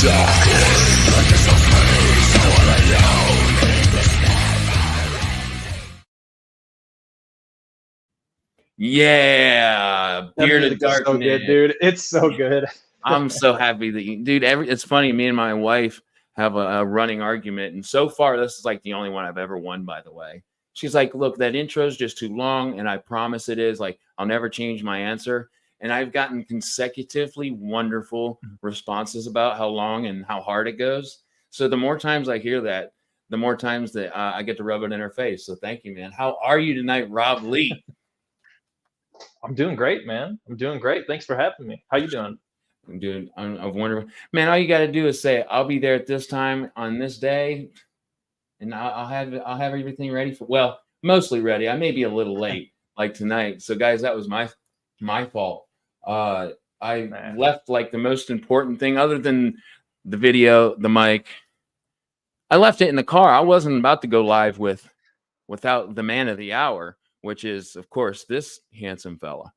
Yeah, That Beard of music's so Darkness. good, dude. It's so good. I'm so happy that you, dude. It's funny. Me and my wife have a running argument, and so far, this is like the only one I've ever won. By the way, she's like, "Look, that intro is just too long," and I promise it is. Like, I'll never change my answer. And I've gotten consecutively wonderful responses about how long and how hard it goes. So the more times I hear that, the more times that I get to rub it in her face. So thank you, man. How are you tonight, Rob Leigh? I'm doing great, man. I'm doing great. Thanks for having me. How you doing? Dude, I'm wondering, man. All you got to do is say, "I'll be there at this time on this day," and I'll have everything ready for. Well, mostly ready. I may be a little late, like tonight. So, guys, that was my fault. I left like the most important thing, other than the video, the mic. I left it in the car. I wasn't about to go live without the man of the hour, which is, of course, this handsome fella.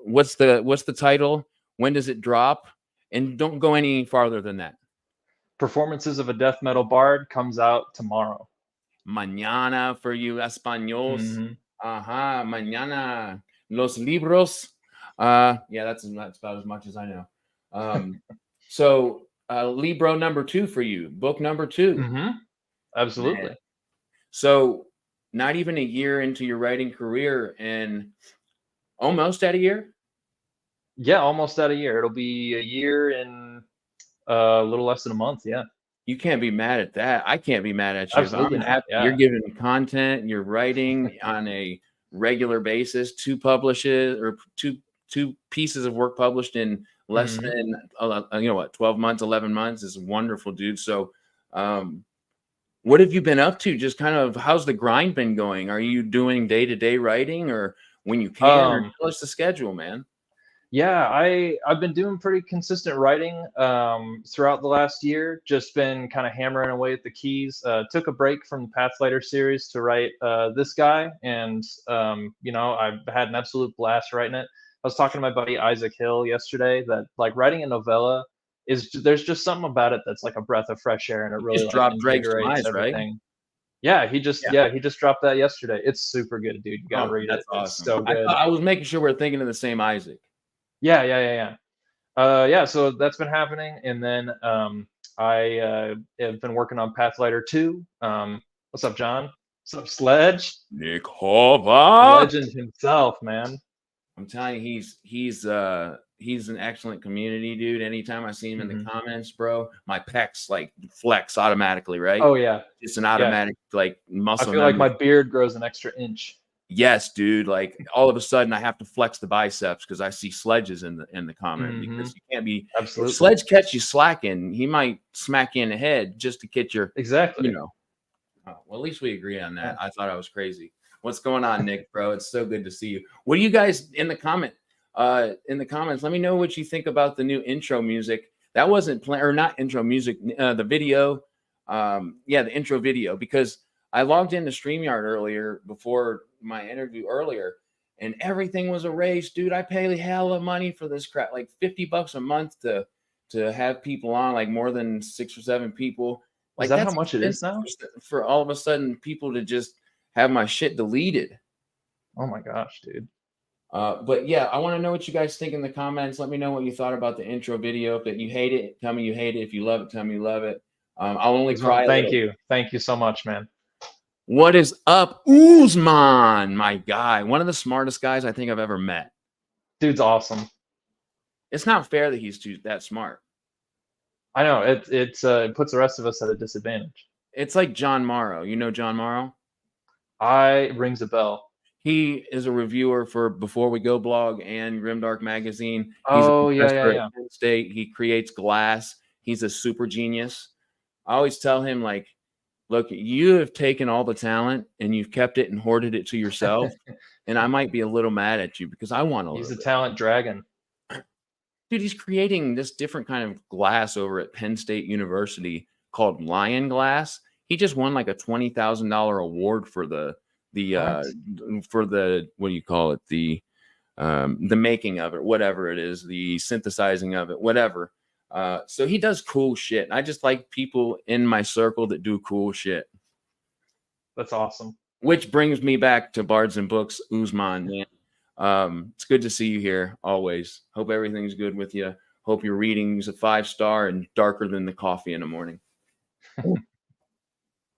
What's the title? When does it drop? And don't go any farther than that. Performances of a Death Metal Bard comes out tomorrow. Mañana for you Españols. Mm-hmm. Ajá, mañana. Los libros. Yeah, that's about as much as I know. So Libro number 2 for you. Book number 2. Mm-hmm. Absolutely. Man. So not even a year into your writing career, and almost at a year? Yeah, almost at a year. It'll be a year in a little less than a month. Yeah. You can't be mad at that. I can't be mad at you. Absolutely I'm happy. Yeah. You're giving content. You're writing on a regular basis. Two pieces of work published in less than 12 months, 11 months is wonderful, dude. So, what have you been up to? Just kind of, how's the grind been going? Are you doing day-to-day writing, or when you can, or tell us the schedule, man? Yeah, I've been doing pretty consistent writing throughout the last year. Just been kind of hammering away at the keys. Took a break from the Pathlighter series to write this guy, and I've had an absolute blast writing it. I was talking to my buddy Isaac Hill yesterday that like writing a novella there's just something about it that's like a breath of fresh air, and it really just dropped Drake's invigorates Demise, everything. Right? Yeah, he just dropped that yesterday. It's super good, dude. You gotta read it. Awesome. It's so good. I was making sure we're thinking of the same Isaac. Yeah. So that's been happening, and then I have been working on Pathlighter 2. What's up, John? What's up, Sledge? Nick Hova, legend himself, man. I'm telling you, he's an excellent community dude. Anytime I see him in the comments, bro, my pecs like flex automatically, right? Oh yeah, it's an automatic like muscle. I feel like my beard grows an extra inch. Yes, dude. Like all of a sudden, I have to flex the biceps because I see Sledges in the comment, because you can't be. Absolutely. If Sledge catch you slacking, he might smack you in the head just to get your exactly. Oh, well, at least we agree on that. I thought I was crazy. What's going on, Nick, bro? It's so good to see you. What do you guys in the comments? Let me know what you think about the new intro music. That wasn't planned, or not intro music. The video, the intro video, because I logged into StreamYard earlier before my interview earlier, and everything was erased, dude. I pay hella money for this crap, like $50 a month to have people on, like more than 6 or 7 people. Like, is that how much it is now? For all of a sudden people to just have my shit deleted. Oh my gosh, dude. But yeah, I want to know what you guys think in the comments. Let me know what you thought about the intro video. If you hate it, tell me you hate it. If you love it, tell me you love it. I'll only cry. Thank you so much, man. What is up, Uzman, my guy? One of the smartest guys I think I've ever met. Dude's awesome. It's not fair that he's that smart. I know it puts the rest of us at a disadvantage. It's like John Morrow. You know John Morrow? Rings a bell. He is a reviewer for Before We Go blog and Grimdark magazine. He's a professor at Penn State. He creates glass. He's a super genius. I always tell him, like, look, you have taken all the talent and you've kept it and hoarded it to yourself. And I might be a little mad at you because I want to. He's a talent dragon. Dude, he's creating this different kind of glass over at Penn State University called Lion Glass. He just won like a $20,000 award for the what do you call it? The making of it, whatever it is, the synthesizing of it, whatever. So he does cool shit. I just like people in my circle that do cool shit. That's awesome. Which brings me back to Bards and Books, Usman, man. It's good to see you here always. Hope everything's good with you. Hope your reading's a 5-star and darker than the coffee in the morning.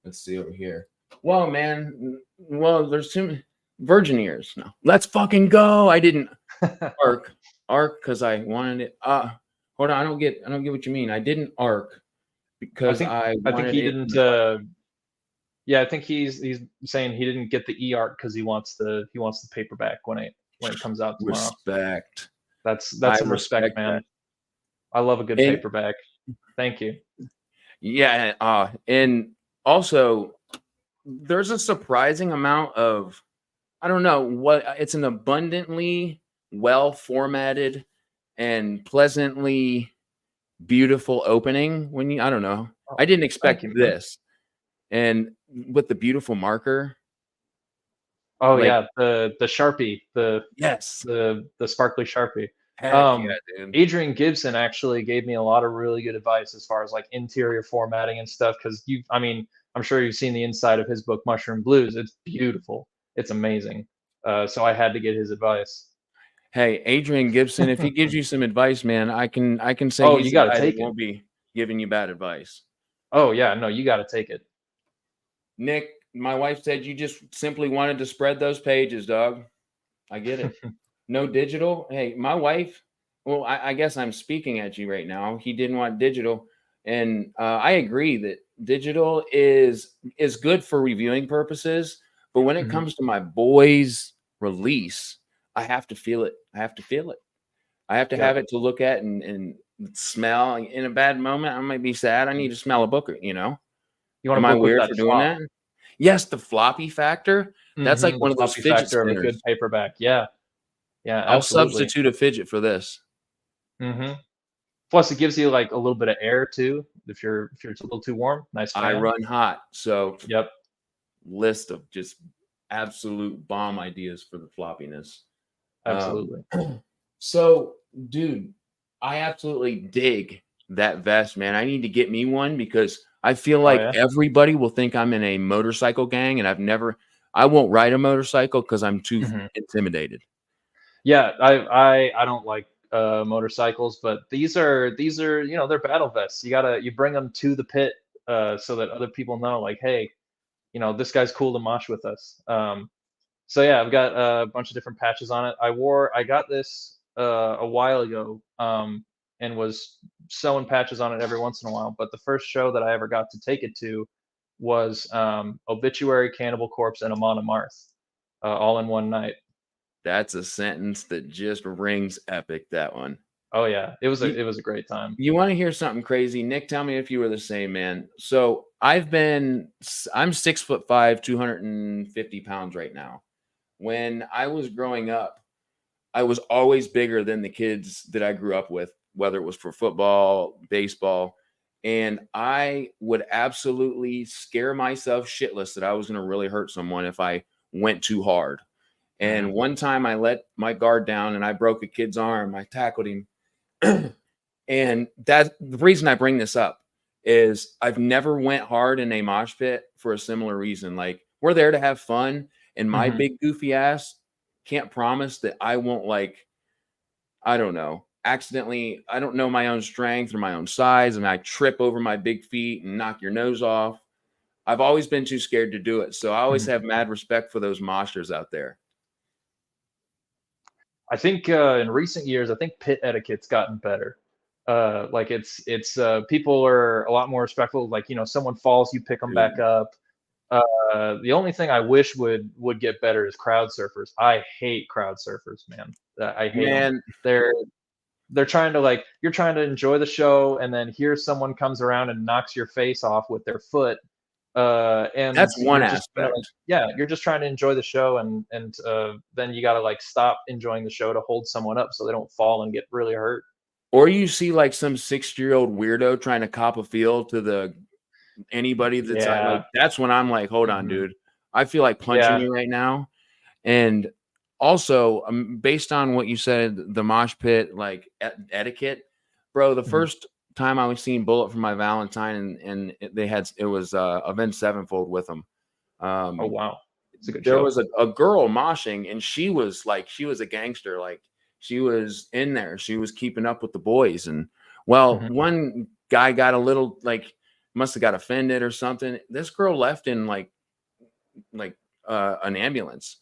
Let's see over here. Well, man. Well, there's some virgin ears. No, let's fucking go. I didn't arc because I wanted it. Hold on. I don't get what you mean. I didn't arc because I think he didn't. Yeah, I think he's saying he didn't get the e-arc because he wants the paperback when it comes out tomorrow. Respect. That's some respect, man. That. I love a good paperback. Thank you. Yeah, and also there's a surprising amount of, I don't know what, it's an abundantly well formatted and pleasantly beautiful opening. When you, I don't know, I didn't expect this, and with the beautiful marker. Oh, like, yeah, the Sharpie, the sparkly Sharpie. Yeah, dude. Adrian Gibson actually gave me a lot of really good advice as far as like interior formatting and stuff, because I'm sure you've seen the inside of his book Mushroom Blues. It's beautiful. It's amazing. So I had to get his advice. Hey, Adrian Gibson, if he gives you some advice, man, I can say you got to take it. Won't be giving you bad advice. Oh yeah, no, you got to take it. Nick, my wife said you just simply wanted to spread those pages, dog. I get it. No digital. Hey, my wife, well, I guess I'm speaking at you right now. He didn't want digital. And I agree that digital is good for reviewing purposes. But when it comes to my boy's release, I have to feel it. I have to have it to look at and smell. In a bad moment, I might be sad. I need to smell a book, you know? You want Am I weird for doing that? Yes, the floppy factor. That's like one of those fidget spinners. Of a good paperback. Yeah. Yeah, I'll substitute a fidget for this. Plus, it gives you like a little bit of air too. If it's a little too warm, nice fan. I run hot, so yep. List of just absolute bomb ideas for the floppiness. Absolutely. So, dude, I absolutely dig that vest, man. I need to get me one because I feel like everybody will think I'm in a motorcycle gang, and I won't ride a motorcycle because I'm too intimidated. Yeah, I don't like motorcycles, but these are they're battle vests. You bring them to the pit so that other people know, like, hey, this guy's cool to mosh with us. So yeah, I've got a bunch of different patches on it. I got this a while ago and was sewing patches on it every once in a while. But the first show that I ever got to take it to was Obituary, Cannibal Corpse, and Amon Amarth all in one night. That's a sentence that just rings epic, that one. Oh yeah, it was a great time. You want to hear something crazy? Nick, tell me if you were the same, man. So I'm 6'5", 250 pounds right now. When I was growing up, I was always bigger than the kids that I grew up with, whether it was for football, baseball. And I would absolutely scare myself shitless that I was going to really hurt someone if I went too hard. And one time I let my guard down and I broke a kid's arm. I tackled him. And that's the reason I bring this up is I've never went hard in a mosh pit for a similar reason. Like, we're there to have fun, and my big goofy ass can't promise that I won't, like, I don't know, accidentally, I don't know my own strength or my own size, and I trip over my big feet and knock your nose off. I've always been too scared to do it. So I always have mad respect for those moshers out there. I think in recent years, I think pit etiquette's gotten better. Like it's people are a lot more respectful. Like, someone falls, you pick them back up. The only thing I wish would get better is crowd surfers. I hate crowd surfers, man. I hate them. They're trying to, like, you're trying to enjoy the show, and then here someone comes around and knocks your face off with their foot. And that's one aspect. You're just trying to enjoy the show, and then you got to, like, stop enjoying the show to hold someone up so they don't fall and get really hurt. Or you see, like, some 60-year-old weirdo trying to cop a feel to anybody that's like, that's when I'm like, hold on, dude, I feel like punching you right now. And also, based on what you said, the mosh pit, like, etiquette, bro, the first time I was seeing Bullet for My Valentine, and it was Avenged Sevenfold with them. Oh wow, it's a good There show. was a girl moshing, and she was a gangster. Like, she was in there. She was keeping up with the boys. And well, Mhm. one guy got a little, like, must have got offended or something. This girl left in like an ambulance.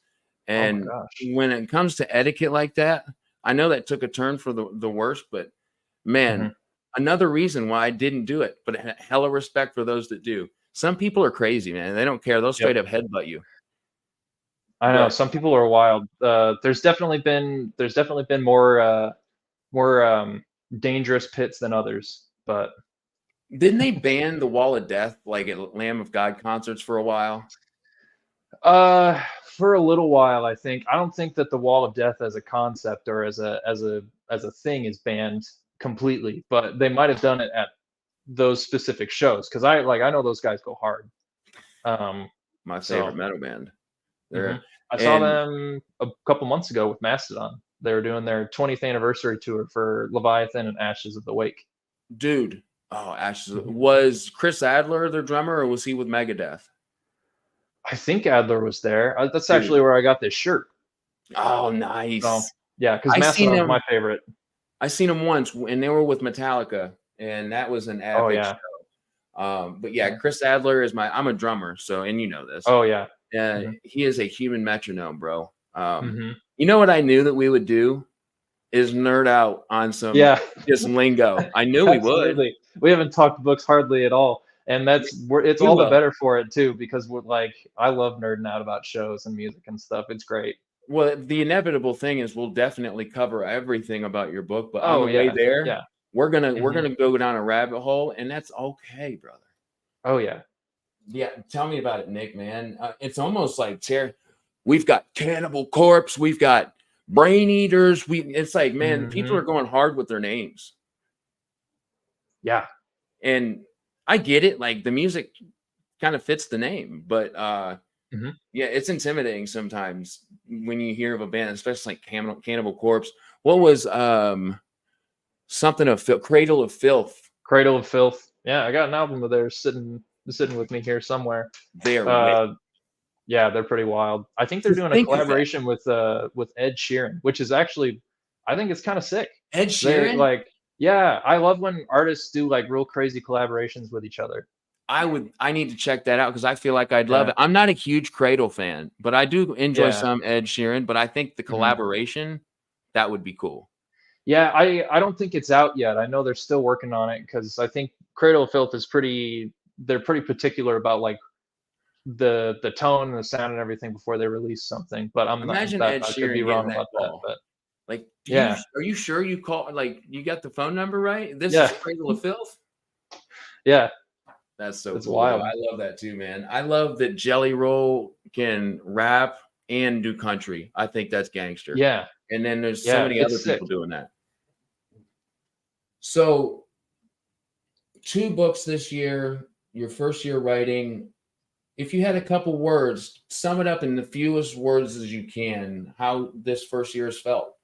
Oh my And gosh. when it comes to etiquette like that, I know that took a turn for the worse, but man, Mhm. another reason why I didn't do it. But hella respect for those that do. Some people are crazy, man. They don't care. They'll Yep. straight up headbutt you. I know But some people are wild. There's definitely been more dangerous pits than others, but didn't they ban the Wall of Death like at Lamb of God concerts for a while? uh, for a little while, I think. I don't think that the Wall of Death as a concept or as a thing is banned completely, but they might have done it at those specific shows because I know those guys go hard. Um, My so favorite metal band. mhm. There I saw and them a couple months ago with Mastodon. They were doing their 20th anniversary tour for Leviathan and Ashes of the Wake. dude, oh, Ashes. Mhm. Was Chris Adler their drummer, or was he with Megadeth? I think Adler was there. That's Dude, actually where I got this shirt. oh, So nice. yeah, because I seen Mastodon's my him. favorite. I seen him once, and they were with Metallica, and that was an Oh epic yeah. show. But yeah, Mhm. Chris Adler is I'm a drummer, so, and you know this. Oh yeah. Mhm. He is a human metronome, bro. Mhm. You know what I knew that we would do is nerd out on some Yeah. just lingo. I knew we would. Absolutely. We haven't talked books hardly at all, and it's We all the will. better for it too because we're like I love nerding out about shows and music and stuff. It's great. Well, the inevitable thing is we'll definitely cover everything about your book, but on Oh the way yeah. there, Yeah. we're Mhm. gonna go down a rabbit hole, and that's okay, brother. Oh yeah. Yeah, tell me about it, Nick, man. It's almost like we've got Cannibal Corpse, we've got Brain Eaters. It's like, man, people are Mhm. going hard with their names. Yeah. And I get it, like the music kind of fits the name, but Mhm. yeah, it's intimidating sometimes when you hear of a band, especially like Cannibal Corpse. What was something of Cradle of Filth? Cradle of Filth. Yeah, I got an album of theirs sitting with me here somewhere. They are wit. Uh, yeah, they're pretty wild. I think they're To doing a think of that, collaboration with Ed Sheeran, which is actually I think it's kind of sick. Ed They Sheeran. like yeah, I love when artists do like real crazy collaborations with each other. I need to check that out because I feel like I'd love Yeah. it. I'm not a huge Cradle fan, but I do enjoy Yeah. some Ed Sheeran. But I think the Mhm. collaboration, that would be cool. Yeah, I don't think it's out yet. I know they're still working on it because I think Cradle of Filth is pretty they're pretty particular about like the tone and the sound and everything before they release something. But I'm not Imagine that Ed I could be Sheeran getting wrong that about that. call. But Like, yeah, are you sure you call? Like, you got the phone number right? This is yeah, Cradle of Filth. yeah, That's so it's cool, though. wild. I love that too, man. I love that Jelly Roll can rap and do country. I think that's gangster. Yeah, And then there's so yeah, many other it's sick. people doing that. So, 2 books this year, your first year writing. If you had a couple words, sum it up in the fewest words as you can, how this first year has felt.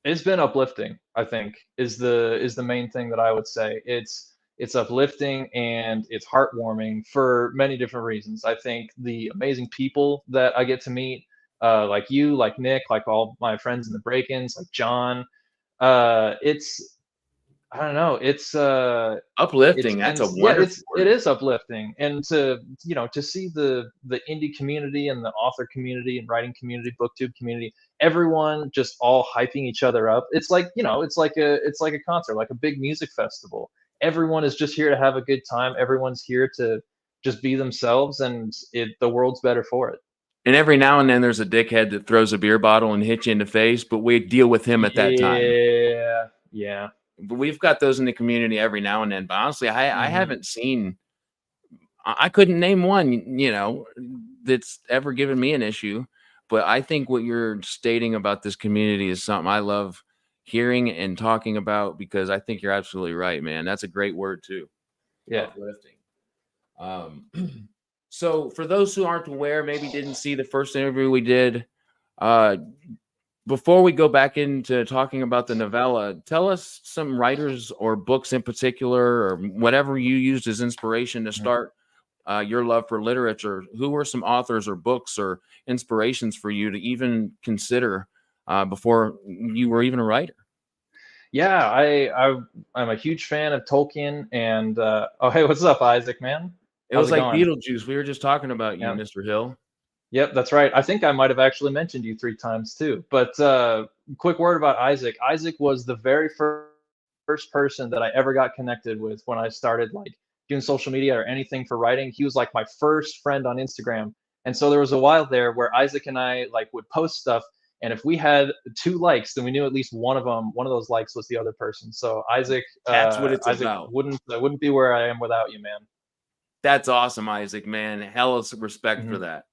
It's been uplifting, I think, is the main thing that I would say. It's uplifting and it's heartwarming for many different reasons. I think the amazing people that I get to meet, like you, like Nick, like all my friends in the break-ins, like John, it's I don't know, it's Uplifting, that's been a yeah, wonderful it word. is uplifting, and to see the indie community and the author community and writing community, booktube community, everyone just all hyping each other up. It's like, it's like a concert, like a big music festival. Everyone is just here to have a good time. Everyone's here to just be themselves, and the world's better for it. And every now and then there's a dickhead that throws a beer bottle and hits you in the face, but we deal with him at that time. Yeah, yeah. But we've got those in the community every now and then. But honestly, I Hmm. haven't seen, I couldn't name one, that's ever given me an issue. But I think what you're stating about this community is something I love hearing and talking about, because I think you're absolutely right, man. That's a great word too. Yeah. Uplifting. Um, so for those who aren't aware, maybe didn't see the first interview we did, uh, before we go back into talking about the novella, tell us some writers or books in particular, or whatever you used as inspiration to start your love for literature. Who were some authors or books or inspirations for you to even consider before you were even a writer? Yeah, I'm a huge fan of Tolkien, and oh hey, what's up, Isaac, man? It How's was it like going? Beetlejuice. We were just talking about you, Yeah. Mr. Hill. Yep, that's right. I think I might have actually mentioned you 3 times too. But quick word about Isaac. Isaac was the very first person that I ever got connected with when I started like doing social media or anything for writing. He was like my first friend on Instagram. And so there was a while there where Isaac and I like would post stuff, and if we had 2 likes, then we knew at least one of those likes was the other person. So That's what it's Isaac about. wouldn't be where I am without you, man. That's awesome, Isaac, man. Hella respect for Hmm. that.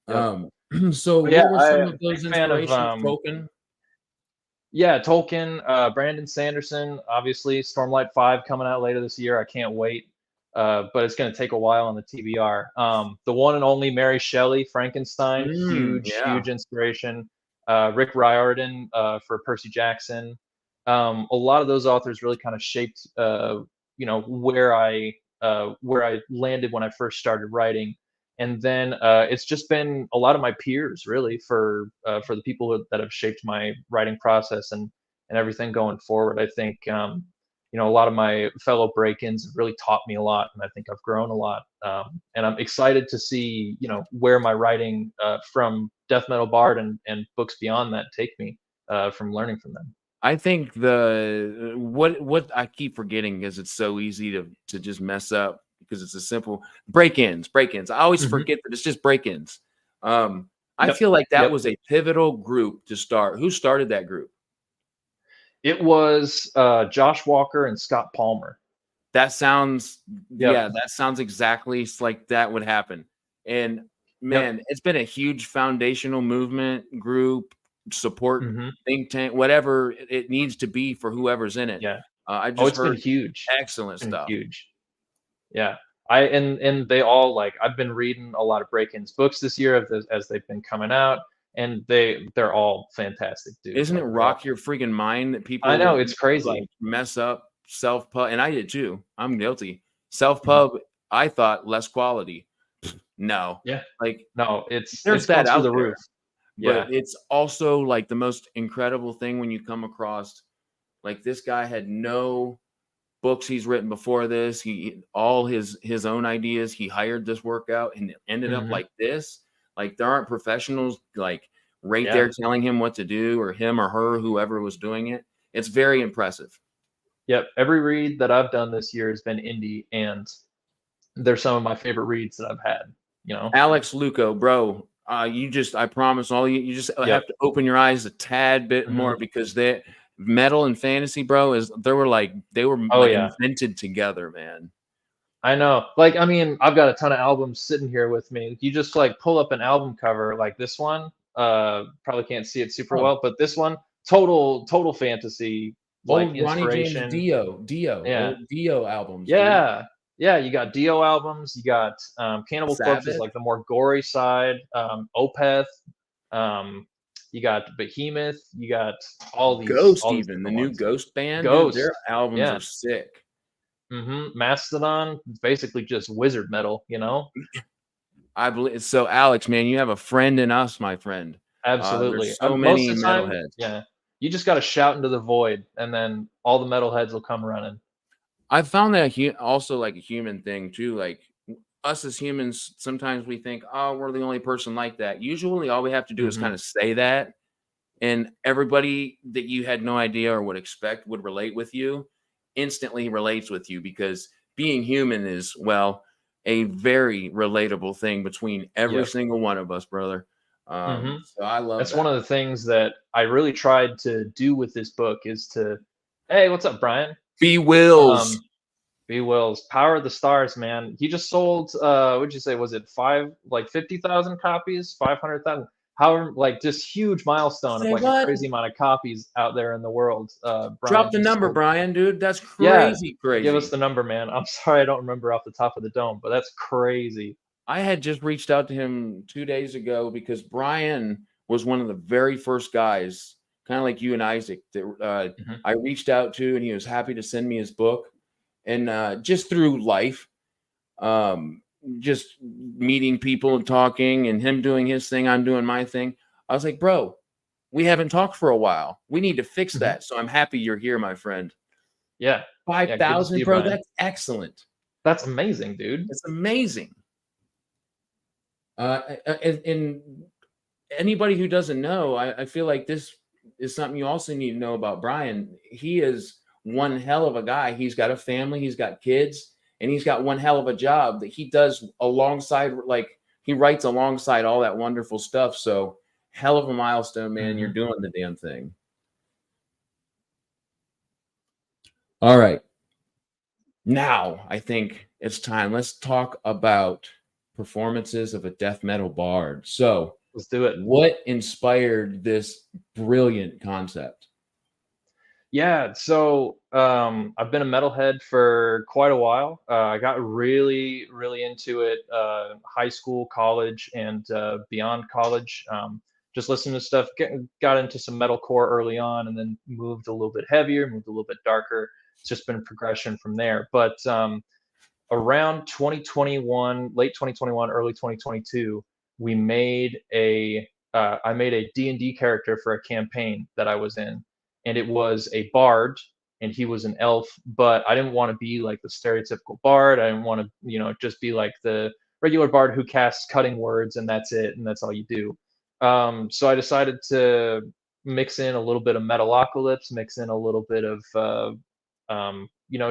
Yep. So But yeah, what were some I'm of a big those fan of inspirations? Tolkien? yeah, Tolkien, Brandon Sanderson, obviously, Stormlight 5 coming out later this year. I can't wait. But it's going to take a while on the TBR. The one and only Mary Shelley, Frankenstein, huge, Yeah. huge inspiration. Rick Riordan for Percy Jackson. A lot of those authors really kind of shaped, where I landed when I first started writing. And then it's just been a lot of my peers really for the people that have shaped my writing process and everything going forward. I think a lot of my fellow break-ins have really taught me a lot, and I think I've grown a lot. And I'm excited to see where my writing from Death Metal Bard and books beyond that take me from learning from them. I think the what I keep forgetting is it's so easy to just mess up because it's a simple break-ins, break-ins. I always Hmm. forget that it's just break-ins. I Yep. feel like that Yep. was a pivotal group to start. Who started that group? It was Josh Walker and Scott Palmer. That sounds, Yep. yeah, that sounds exactly like that would happen. And Yep. man, it's been a huge foundational movement, group, support, Hmm. think tank, whatever it needs to be for whoever's in it. Yeah. I Oh, just it's been heard huge. excellent It's been stuff. huge. Yeah. And they all like I've been reading a lot of Break-ins books this year as they've been coming out, and they're all fantastic, dude. Isn't it Like they're all rock your freaking mind that I people know, would it's crazy. like mess up self pub? And I did too. I'm guilty. Self Mhm. pub, I thought less quality. No, Yeah. like No, there's it's that gone through out the there. roof. But Yeah. it's also like the most incredible thing when you come across like this guy had no books he's written before this. He all his own ideas. He hired this workout and it ended up Mhm. like this. Like there aren't professionals like right Yeah. there telling him what to do or him or her, whoever was doing it. It's very impressive. Yep. Every read that I've done this year has been indie, and they're some of my favorite reads that I've had, you know? Alex Luco, bro, you just I promise all you just Yep. have to open your eyes a tad bit Mhm. more because they metal and fantasy, bro, is they were Oh, like yeah. invented together, man. I know. Like, I mean, I've got a ton of albums sitting here with me. You just like pull up an album cover like this one. Probably can't see it super Oh, well, but this one, total fantasy like old Ronnie James inspiration. Dio, Yeah. old Dio albums, dude. Yeah. Yeah, you got Dio albums, you got Cannibal Corpse's Sabbath, like the more gory side, Opeth, um, you got Behemoth, you got Ghost, all these even the different new ones. Ghost band, dude. Their Ghost. albums Yeah. are sick. Mastodon, basically just wizard metal, you know? I believe so. Alex, man, you have a friend in us, my friend. Absolutely. There's so Most many of the time, metalheads. yeah, you just gotta shout into the void, and then all the metalheads will come running. I found that also like a human thing too. Like us as humans, sometimes we think, oh, we're the only person like that. Usually, all we have to do is kind Mhm. of say that, and everybody that you had no idea or would expect would relate with you instantly relates with you because being human is, well, a very relatable thing between every Yep. single one of us, brother. Mhm. So I love That's one that. of the things that I really tried to do with this book is to Hey, what's up, Brian? B Wills. Um, B. Wills, Power of the Stars, man. He just sold, what'd you say? Was it 50,000 copies? 500,000? However, like just huge milestone of Say like a what? crazy amount of copies out there in the world. Drop Brian the just number, sold. Brian, dude. That's Yeah, crazy, give us crazy. the number, man. I'm sorry I don't remember off the top of the dome, but that's crazy. I had just reached out to him 2 days ago because Brian was one of the very first guys, kind of like you and Isaac, that Mhm. I reached out to, and he was happy to send me his book. And just through life, um, just meeting people and talking, and him doing his thing, I'm doing my thing. I was like, bro, we haven't talked for a while. We need to fix Mhm. that. So I'm happy you're here, my friend. Yeah. Yeah. Good to see 5,000, you, bro. Brian. That's excellent. That's amazing, dude. It's amazing. And anybody who doesn't know, I feel like this is something you also need to know about Brian. He is one hell of a guy. He's got a family, he's got kids, and he's got one hell of a job that he does alongside, like he writes alongside all that wonderful stuff. So hell of a milestone, man. You're Mhm. doing the damn thing. All right. Now I think it's time. Let's talk about performances of a death metal bard. So Let's do it. what inspired this brilliant concept? Yeah, so I've been a metalhead for quite a while. I got really, really into it high school, college, and beyond college. Just listening to stuff. Got into some metalcore early on, and then moved a little bit heavier, moved a little bit darker. It's just been a progression from there. But around 2021, late 2021, early 2022, we made a I made a D&D character for a campaign that I was in, and it was a bard, and he was an elf, but I didn't want to be like the stereotypical bard. I didn't want to, just be like the regular bard who casts cutting words and that's it, and that's all you do. So I decided to mix in a little bit of Metalocalypse, mix in a little bit of,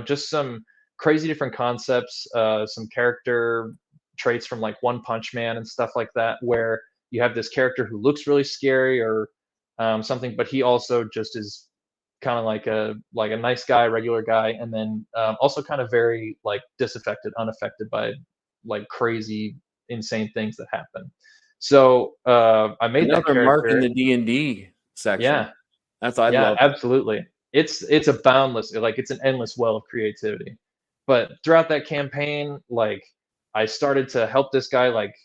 just some crazy different concepts, some character traits from like One Punch Man and stuff like that, where you have this character who looks really scary or something, but he also just is kind of like a nice guy, regular guy, and then also kind of very like disaffected, unaffected by like crazy, insane things that happen. So I made that Another mark in character. the D&D section. Yeah, I yeah, love it. absolutely. It's a boundless, like it's an endless well of creativity. But throughout that campaign, like I started to help this guy like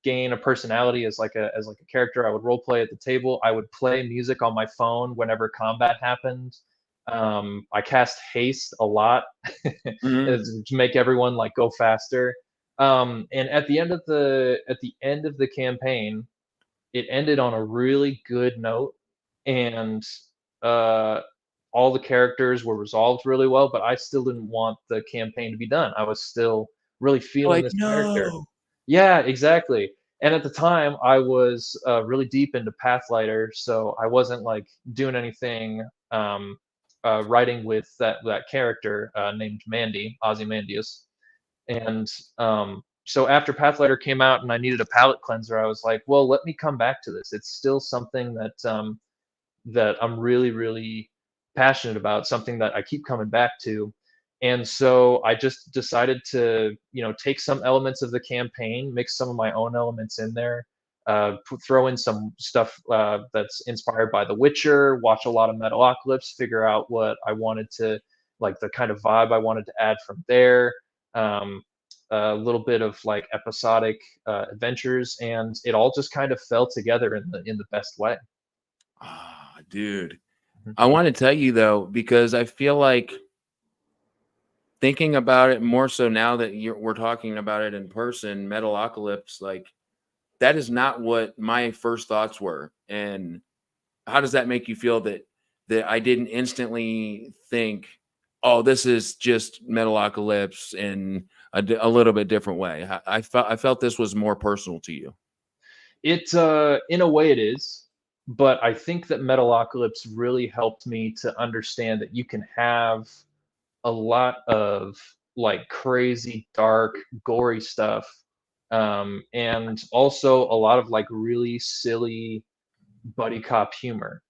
gain a personality as like a character. I would role play at the table. I would play music on my phone whenever combat happened. I cast haste a lot Mhm. to make everyone like go faster. And at the end of the campaign, it ended on a really good note, and uh, all the characters were resolved really well. But I still didn't want the campaign to be done. I was still really feeling Like, this character. no. Yeah, exactly. And at the time, I was really deep into Pathlighter, so I wasn't like doing anything writing with that character named Mandy, Ozymandias. And so after Pathlighter came out and I needed a palate cleanser, I was like, well, let me come back to this. It's still something that I'm really, really passionate about, something that I keep coming back to. And so I just decided to, take some elements of the campaign, mix some of my own elements in there, throw in some stuff that's inspired by The Witcher, watch a lot of Metalocalypse, figure out what I wanted to, like the kind of vibe I wanted to add from there. Um, a little bit of like episodic adventures, and it all just kind of fell together in the best way. Ah, dude. Mhm. I want to tell you though, because I feel like thinking about it more so now that we're talking about it in person, Metalocalypse, like that is not what my first thoughts were. And how does that make you feel that I didn't instantly think, oh, this is just Metalocalypse in a little bit different way? I felt this was more personal to you. It in a way it is, but I think that Metalocalypse really helped me to understand that you can have a lot of like crazy, dark, gory stuff, and also a lot of like really silly buddy cop humor,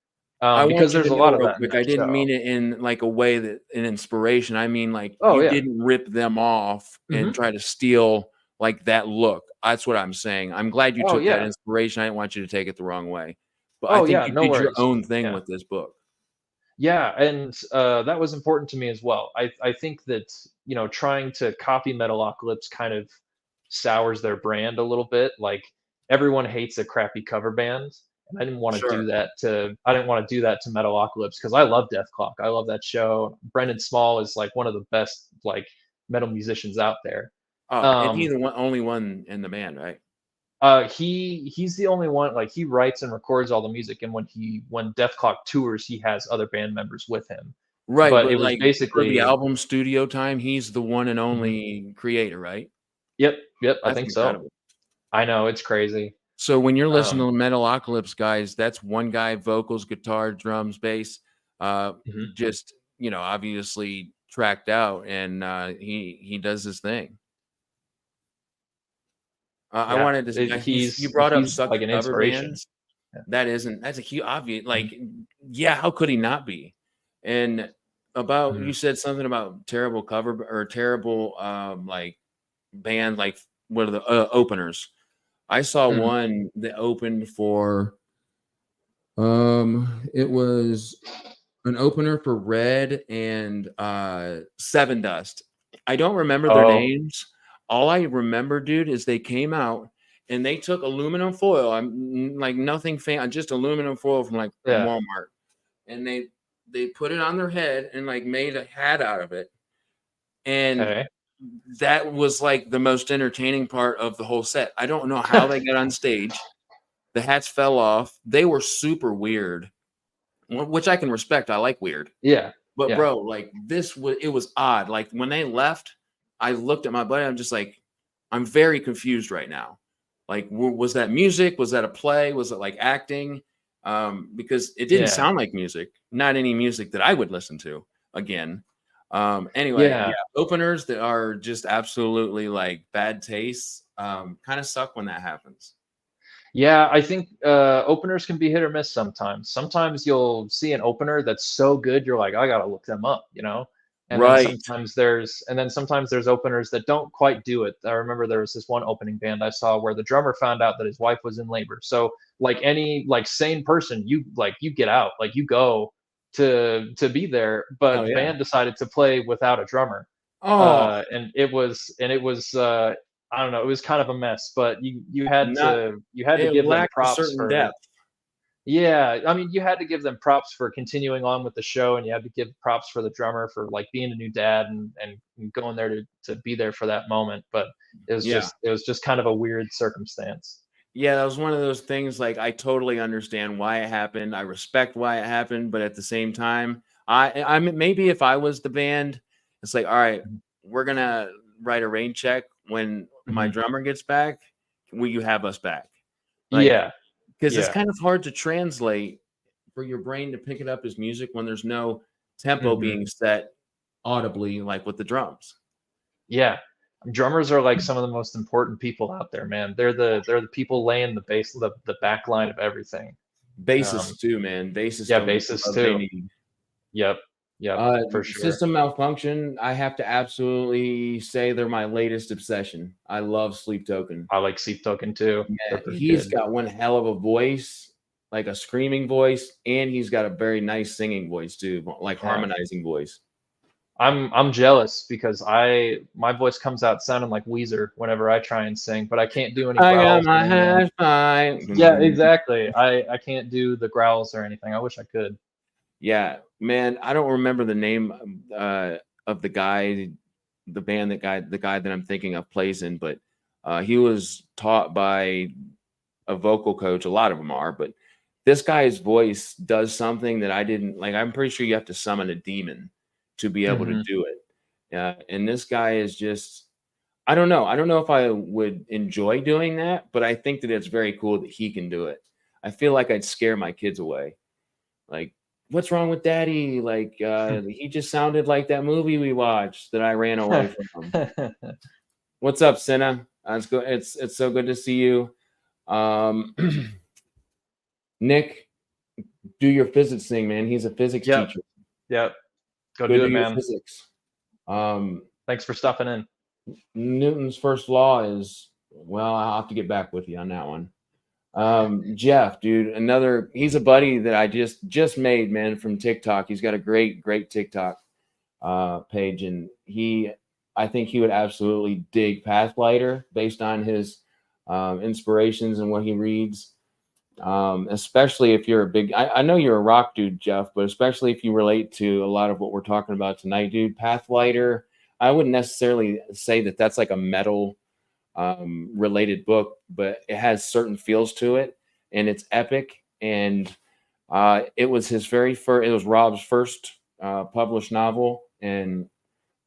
I because want you there's to a know lot of real that in quick, that I didn't show. mean it in like a way that an inspiration. I mean, like Oh you yeah. didn't rip them off and Hmm. try to steal like that look. That's what I'm saying. I'm glad you Oh took that yeah. inspiration. I didn't want you to take it the wrong way. But I Oh think yeah. you No did your worries. own thing Yeah. with this book. Yeah, and that was important to me as well. I think that trying to copy Metalocalypse kind of sours their brand a little bit. Like everyone hates a crappy cover band, And I didn't want to Sure. do that to Metalocalypse because I love Death Clock. I love that show. Brendan Small is like one of the best like metal musicians out there. Oh, and he's Um, the only one in the band, right? he's the only one, like he writes and records all the music, and when Death Clock tours, he has other band members with him. Right, But but it was like for the basically, album studio time, he's the one and mhm. only creator, right? Yep, yep, I That's think so. incredible. I know, it's crazy. So when you're listening Um, to Metalocalypse guys, that's one guy, vocals, guitar, drums, bass, uh, mhm, just obviously tracked out, and he does his thing. I yeah, wanted to. You brought up he's suck like the an cover inspiration. bands. Yeah. That's a huge obvious. Mhm, Like, yeah, how could he not be? And about mhm, you said something about terrible cover or terrible like band, like what are the openers? I saw mhm. one that opened for it was an opener for Red and Seven Dust. I don't remember their Oh, names. All I remember, dude, is they came out and they took aluminum foil. I'm like nothing just aluminum foil from like yeah, Walmart. And they put it on their head and like made a hat out of it. And okay. that was like the most entertaining part of the whole set. I don't know how they got on stage. The hats fell off. They were super weird, which I can respect. I like weird. Yeah, But yeah, bro, like it was odd. Like when they left, I looked at my buddy. I'm just like, I'm very confused right now. Like, was that music? Was that a play? Was it like acting? Because it didn't yeah, sound like music. Not any music that I would listen to again. Anyway, yeah. yeah, openers that are just absolutely like bad tastes. Kind of suck when that happens. Yeah, I think openers can be hit or miss sometimes. Sometimes you'll see an opener that's so good, you're like, I gotta look them up, you know? Right. And then sometimes there's openers that don't quite do it. I remember there was this one opening band I saw where the drummer found out that his wife was in labor. So like any like sane person, you get out, like you go to be there, but Hell the yeah. band decided to play without a drummer. Oh, And it was I don't know, it was kind of a mess, but not you had to it give them lacked a props certain for, depth. yeah, I mean, you had to give them props for continuing on with the show, and you had to give props for the drummer for like being a new dad and going there to be there for that moment. But Yeah. it was just kind of a weird circumstance. Yeah, that was one of those things, like, I totally understand why it happened, I respect why it happened, but at the same time, maybe if I was the band, it's like, "Alright, Mhm. we're gonna write a rain check when my Mhm. drummer gets back, will you have us back?" Like, Yeah, because it's yeah. kind of hard to translate for your brain to pick it up as music when there's no tempo Mhm. being set audibly, like, with the drums. Yeah. Drummers are like some of the most important people out there, man. They're the people laying the base, the back line of everything. Um, Bassists too, man, bassists yeah, don't get the bassists love they too. need. Yep. Yep, for sure. System Malfunction, I have to absolutely say they're my latest obsession. I love Sleep Token. I like Sleep Token too. They're Yeah, pretty he's good. got one hell of a voice, like a screaming voice, and he's got a very nice singing voice too, like Yeah. harmonizing voice. I'm jealous because my voice comes out sounding like Weezer whenever I try and sing, but I can't do any I got growls or my anything. hash fine. Yeah, exactly. I can't do the growls or anything. I wish I could. Yeah, man, I don't remember the name of the guy, the guy that I'm thinking of plays in, but he was taught by a vocal coach. A lot of them are, but this guy's voice does something that I didn't like. I'm pretty sure you have to summon a demon to be able to Mhm. do it. And this guy is just, I don't know. I don't know if I would enjoy doing that, but I think that it's very cool that he can do it. I feel like I'd scare my kids away. Like, what's wrong with daddy? Like, he just sounded like that movie we watched that I ran away from. What's up, Senna? It's good. It's so good to see you. Um, Nick, do your physics thing, man. He's a physics Yep. teacher. Yep. Go Go do do it, your man. physics. Um, Thanks for stopping in. Newton's first law is, well, I'll have to get back with you on that one. Jeff, dude, he's a buddy that I just made, man, from TikTok. He's got a great TikTok page, and I think he would absolutely dig Pathlighter based on his inspirations and what he reads. Especially if you're a big, I know you're a rock dude, Jeff, but especially if you relate to a lot of what we're talking about tonight, dude. Pathlighter, I wouldn't necessarily say that that's like a metal related book, but it has certain feels to it, and it's epic. And it was his very first, it was Rob's first published novel, and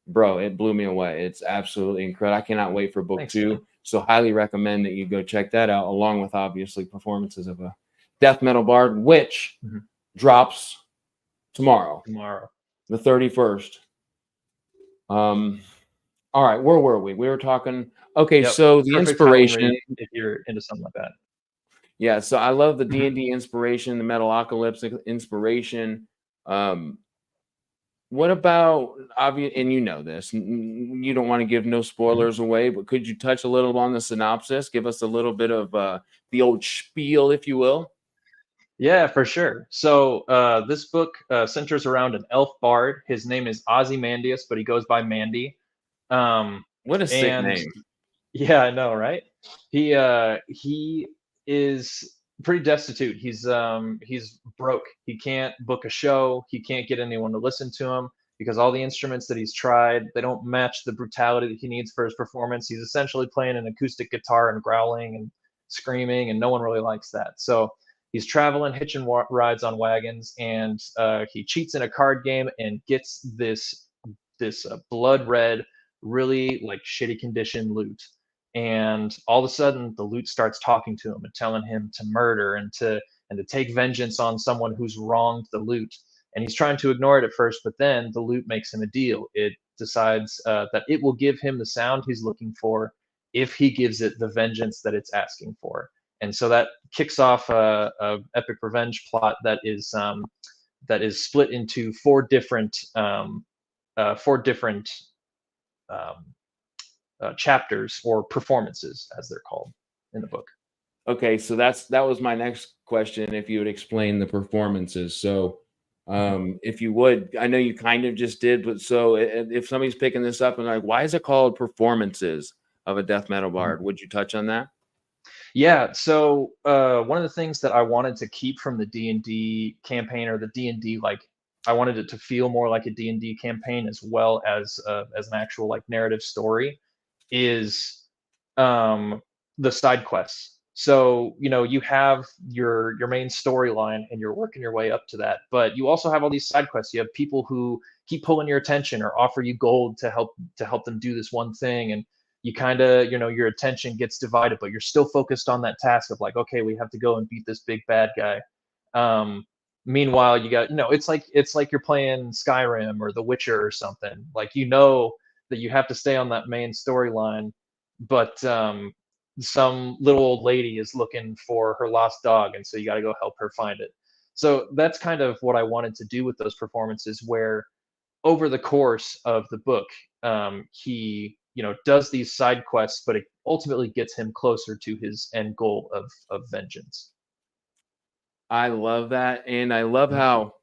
bro, it blew me away. It's absolutely incredible. I cannot wait for book Thanks, two. man. So highly recommend that you go check that out, along with obviously performances of a death metal bard, which Mhm. drops tomorrow, Tomorrow. the 31st. All right, where were we? We were talking. Okay, Yep. so the Perfect Halloween inspiration. read if you're into something like that. Yeah, so I love the Mhm. D&D inspiration, the Metalocalypse inspiration. Um, What about obvious? And you know this. You don't want to give no Mhm. spoilers away, but could you touch a little on the synopsis? Give us a little bit of the old spiel, if you will. Yeah, for sure. So this book centers around an elf bard. His name is Ozymandias, but he goes by Mandy. Um, What a sick and name. yeah, I know, right? He is pretty destitute. He's broke. He can't book a show. He can't get anyone to listen to him because all the instruments that he's tried, they don't match the brutality that he needs for his performance. He's essentially playing an acoustic guitar and growling and screaming, and no one really likes that. So he's traveling, hitching rides on wagons, and he cheats in a card game and gets this blood red, really like shitty condition loot. And all of a sudden, the loot starts talking to him and telling him to murder and to take vengeance on someone who's wronged the loot. And he's trying to ignore it at first, but then the loot makes him a deal. It decides that it will give him the sound he's looking for if he gives it the vengeance that it's asking for. And so that kicks off a epic revenge plot that is split into four different um, chapters or performances, as they're called in the book. Okay, so that was my next question. If you would explain the performances, so if you would, I know you kind of just did, but so if somebody's picking this up and like, why is it called performances of a death metal Mhm. bard? Would you touch on that? Yeah, so one of the things that I wanted to keep from the D&D campaign, or the D&D, like, I wanted it to feel more like a D&D campaign as well as an actual like narrative story, is um, the side quests. So you have your main storyline and you're working your way up to that, but you also have all these side quests. You have people who keep pulling your attention or offer you gold to help them do this one thing, and you kind of your attention gets divided, but you're still focused on that task of like, okay, we have to go and beat this big bad guy. Um, Meanwhile, you got it's like you're playing Skyrim or The Witcher or something. Like that you have to stay on that main storyline, but some little old lady is looking for her lost dog, and so you got to go help her find it. So that's kind of what I wanted to do with those performances, where over the course of the book, he does these side quests, but it ultimately gets him closer to his end goal of vengeance. I love that, and I love Mhm. how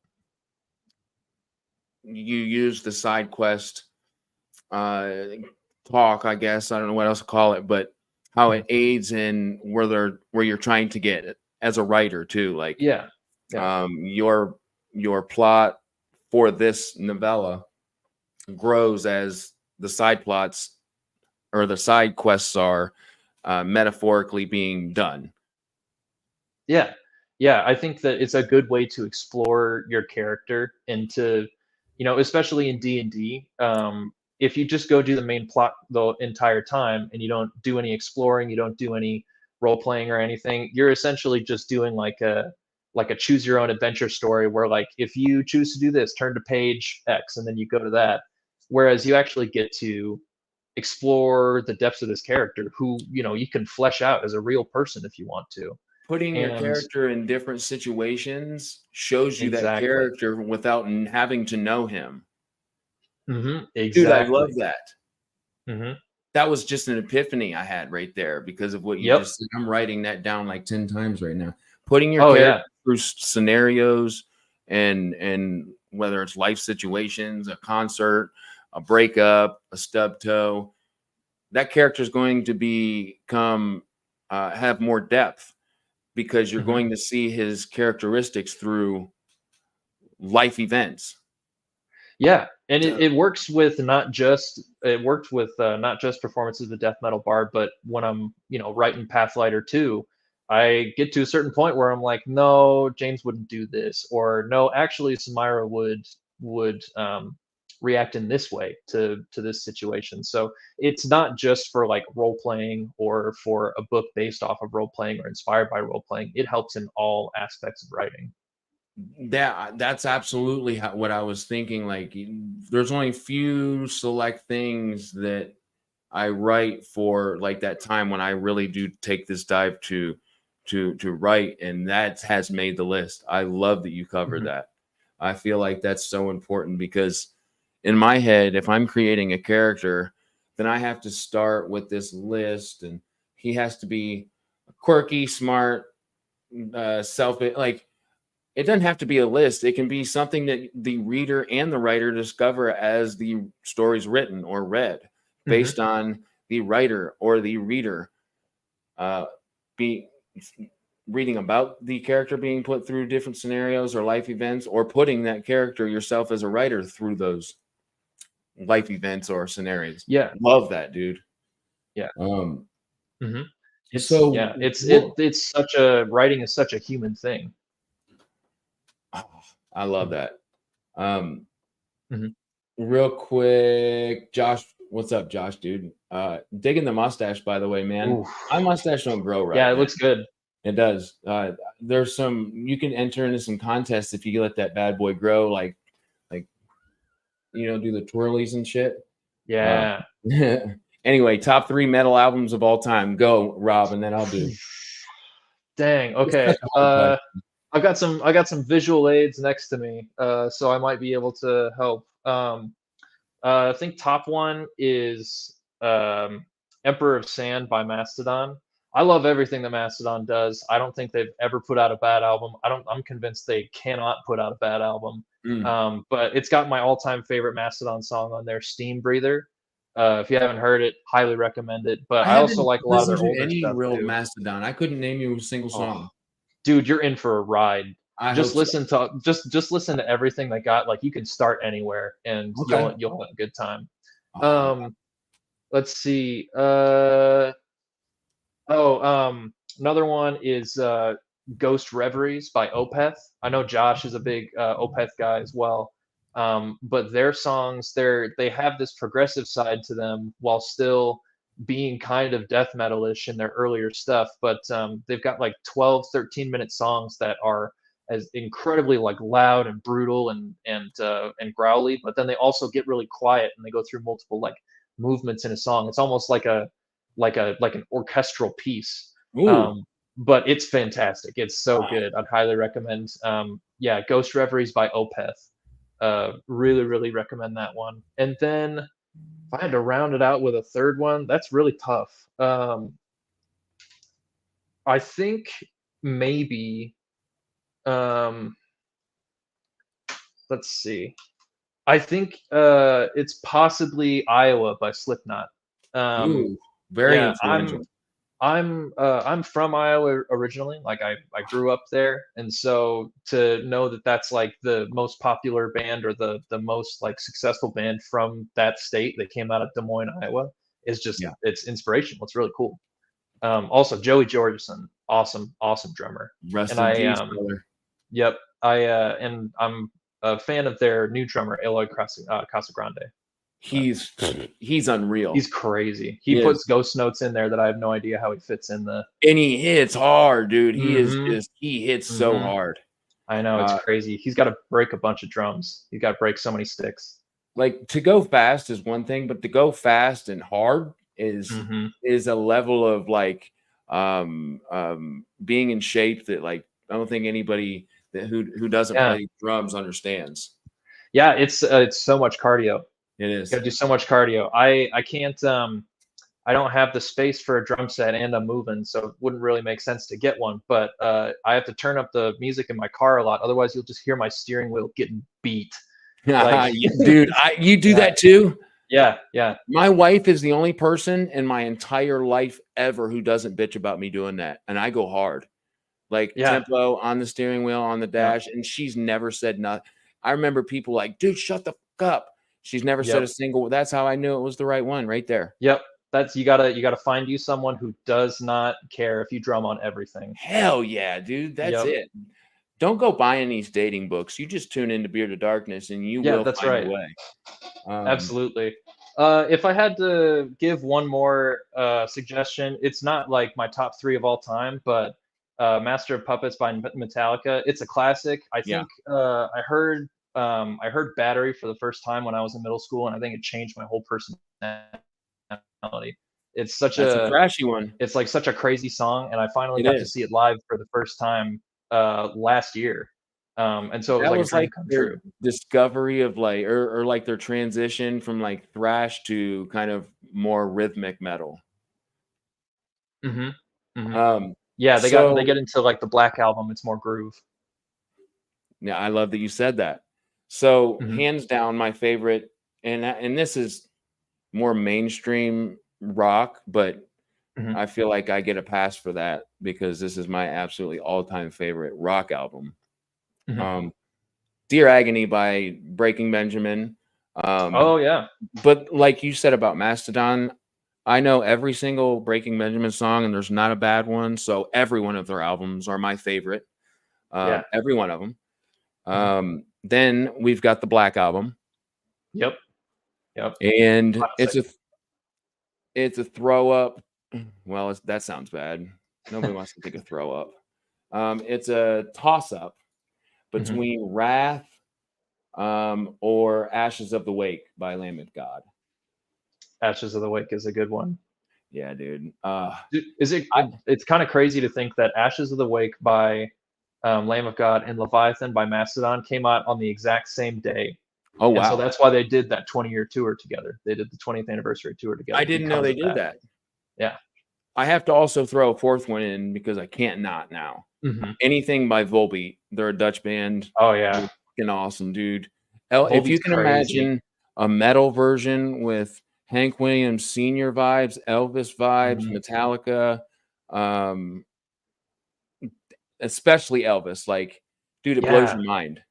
you use the side quest uh talk, I guess. I don't know what else to call it, but how Mhm. it aids in where you're trying to get it as a writer too. Like Yeah, yeah, your plot for this novella grows as the side plots or the side quests are metaphorically being done. yeah, yeah. I think that it's a good way to explore your character and to, especially in D&D. If you just go do the main plot the entire time and you don't do any exploring, you don't do any role playing or anything, you're essentially just doing like a choose your own adventure story where, like, if you choose to do this, turn to page X and then you go to that. Whereas you actually get to explore the depths of this character, who you can flesh out as a real person if you want to. Putting your And character in different situations shows you that exactly. character without having to know him. Dude, I love Exactly. that. Hmm. That was just an epiphany I had right there because of what you Yep. just said. I'm writing that down like 10 times right now. Putting your Oh character yeah. through scenarios and whether it's life situations, a concert, a breakup, a stub toe, that character is going to become have more depth. because you're going to see his characteristics through life events. Yeah, and it works with not just not just performances of the death metal bard, but when I'm writing Pathlighter 2, I get to a certain point where I'm like, no, James wouldn't do this, or no, actually Samira would react in this way to this situation. So it's not just for like role playing or for a book based off of role playing or inspired by role playing. It helps in all aspects of writing. That's absolutely what I was thinking. Like, there's only few select things that I write for, like that time when I really do take this dive to write, and that has made the list. I love that you covered that. I feel like that's so important, because in my head, if I'm creating a character, then I have to start with this list, and he has to be quirky, smart, like, it doesn't have to be a list. It can be something that the reader and the writer discover as the story's written or read, based on the writer or the reader be reading about the character being put through different scenarios or life events, or putting that character yourself as a writer through those life events or scenarios. Yeah. Love that, dude. Yeah. So it's such a writing is such a human thing. I love that. Real quick, Josh, what's up, Josh, dude? Digging the mustache, by the way, man. Oof. My mustache don't grow right. Yeah, it looks good. It does. There's you can enter into some contests if you let that bad boy grow, like do the twirlies and shit. Yeah. Anyway, top 3 metal albums of all time. Go, Rob, and then I'll do. Dang. Okay. I got some visual aids next to me, so I might be able to help. I think top 1 is Emperor of Sand by Mastodon. I love everything that Mastodon does. I don't think they've ever put out a bad album. I'm convinced they cannot put out a bad album. But it's got my all-time favorite Mastodon song on there, Steam Breather. If you haven't heard it, highly recommend it. But I also like a lot of their older stuff too. Mastodon. I couldn't name you a single song. Dude, you're in for a ride. Just listen to everything they got. Like, you can start anywhere and you'll have a good time. Let's see. Another one is Ghost Reveries by Opeth. I know Josh is a big Opeth guy as well. But their songs, they have this progressive side to them while still being kind of death metal-ish in their earlier stuff. But they've got like 12, 13-minute songs that are as incredibly like loud and brutal and growly, but then they also get really quiet and they go through multiple like movements in a song. It's almost like an orchestral piece. But it's fantastic. It's so good. I'd highly recommend. Ghost Reveries by Opeth. Really, really recommend that one. And then if I had to round it out with a third one, that's really tough. I think maybe. Let's see. I think it's possibly Iowa by Slipknot. Very influential. I'm from Iowa originally. Like, I grew up there, and so to know that that's like the most popular band or the most like successful band from that state that came out of Des Moines, Iowa, is just it's inspirational. It's really cool. Also Joey Jordison, awesome drummer. Rest in peace, brother. Yep. And I'm a fan of their new drummer, Eloy Casagrande. He's unreal. He's crazy. He puts ghost notes in there that I have no idea how he fits in the. And he hits hard, dude. He hits so hard. I know, it's crazy. He's got to break a bunch of drums. He's got to break so many sticks. Like, to go fast is one thing, but to go fast and hard is a level of like being in shape that, like, I don't think anybody who doesn't play drums understands. Yeah, it's so much cardio. It is. You gotta do so much cardio. I can't. I don't have the space for a drum set, and I'm moving, so it wouldn't really make sense to get one. But I have to turn up the music in my car a lot. Otherwise, you'll just hear my steering wheel getting beat. Like, dude, you do that too? Yeah. My wife is the only person in my entire life ever who doesn't bitch about me doing that, and I go hard. like Yeah. tempo on the steering wheel, on the dash, and she's never said nothing. I remember people like, dude, shut the fuck up. She's never said a Yep. single. That's how I knew it was the right one right there. Yep. That's you gotta find you someone who does not care if you drum on everything. Hell yeah, dude. That's Yep. it. Don't go buying these dating books. You just tune into Beard of Darkness and you Yeah, will that's find a right. way. Absolutely. If I had to give one more suggestion, it's not like my top three of all time, but Master of Puppets by Metallica. It's a classic. I Yeah, think I heard Battery for the first time when I was in middle school, and I think it changed my whole personality. It's such that's a a trashy one. it's like such a crazy song, and I finally It got to is. see it live for the first time last year, and so it was That like a was dream like come their true. discovery of like, or like their transition from like thrash to kind of more rhythmic metal. Hmm. Hmm. Um, Yeah, they so get into like the Black Album. It's more groove. yeah, I love that you said that. So Hmm. hands down, my favorite, and this is more mainstream rock, but Hmm. I feel like I get a pass for that because this is my absolutely all-time favorite rock album. Hmm. Um, Dear Agony by Breaking Benjamin. Um, Oh yeah. but like you said about Mastodon, I know every single Breaking Benjamin song, and there's not a bad one. So every one of their albums are my favorite. Yeah. Every one of them. Hmm. Then we've got the Black Album, Yep. Yep. and Classic. it's a throw up. Well, that sounds bad. Nobody wants to take a throw up. It's a toss up Hmm. between Wrath or Ashes of the Wake by Lamb of God. Ashes of the Wake is a good one. Yeah, dude. Is it? I It's kind of crazy to think that Ashes of the Wake by Lamb of God and Leviathan by Mastodon came out on the exact same day, oh and so wow, that's why they did that 20-year tour together. They did the 20th anniversary tour I together didn't know because they of did that. that. Yeah. I have to also throw a fourth one in because I can't not now. Hmm. Anything by Volbeat. They're a Dutch band. Oh They're yeah. fucking awesome, dude. If you Volbeat's can crazy. imagine a metal version with Hank Williams Sr. vibes, Elvis vibes, Hmm. Metallica, um, especially Elvis, like, dude, it blows Yeah. your mind.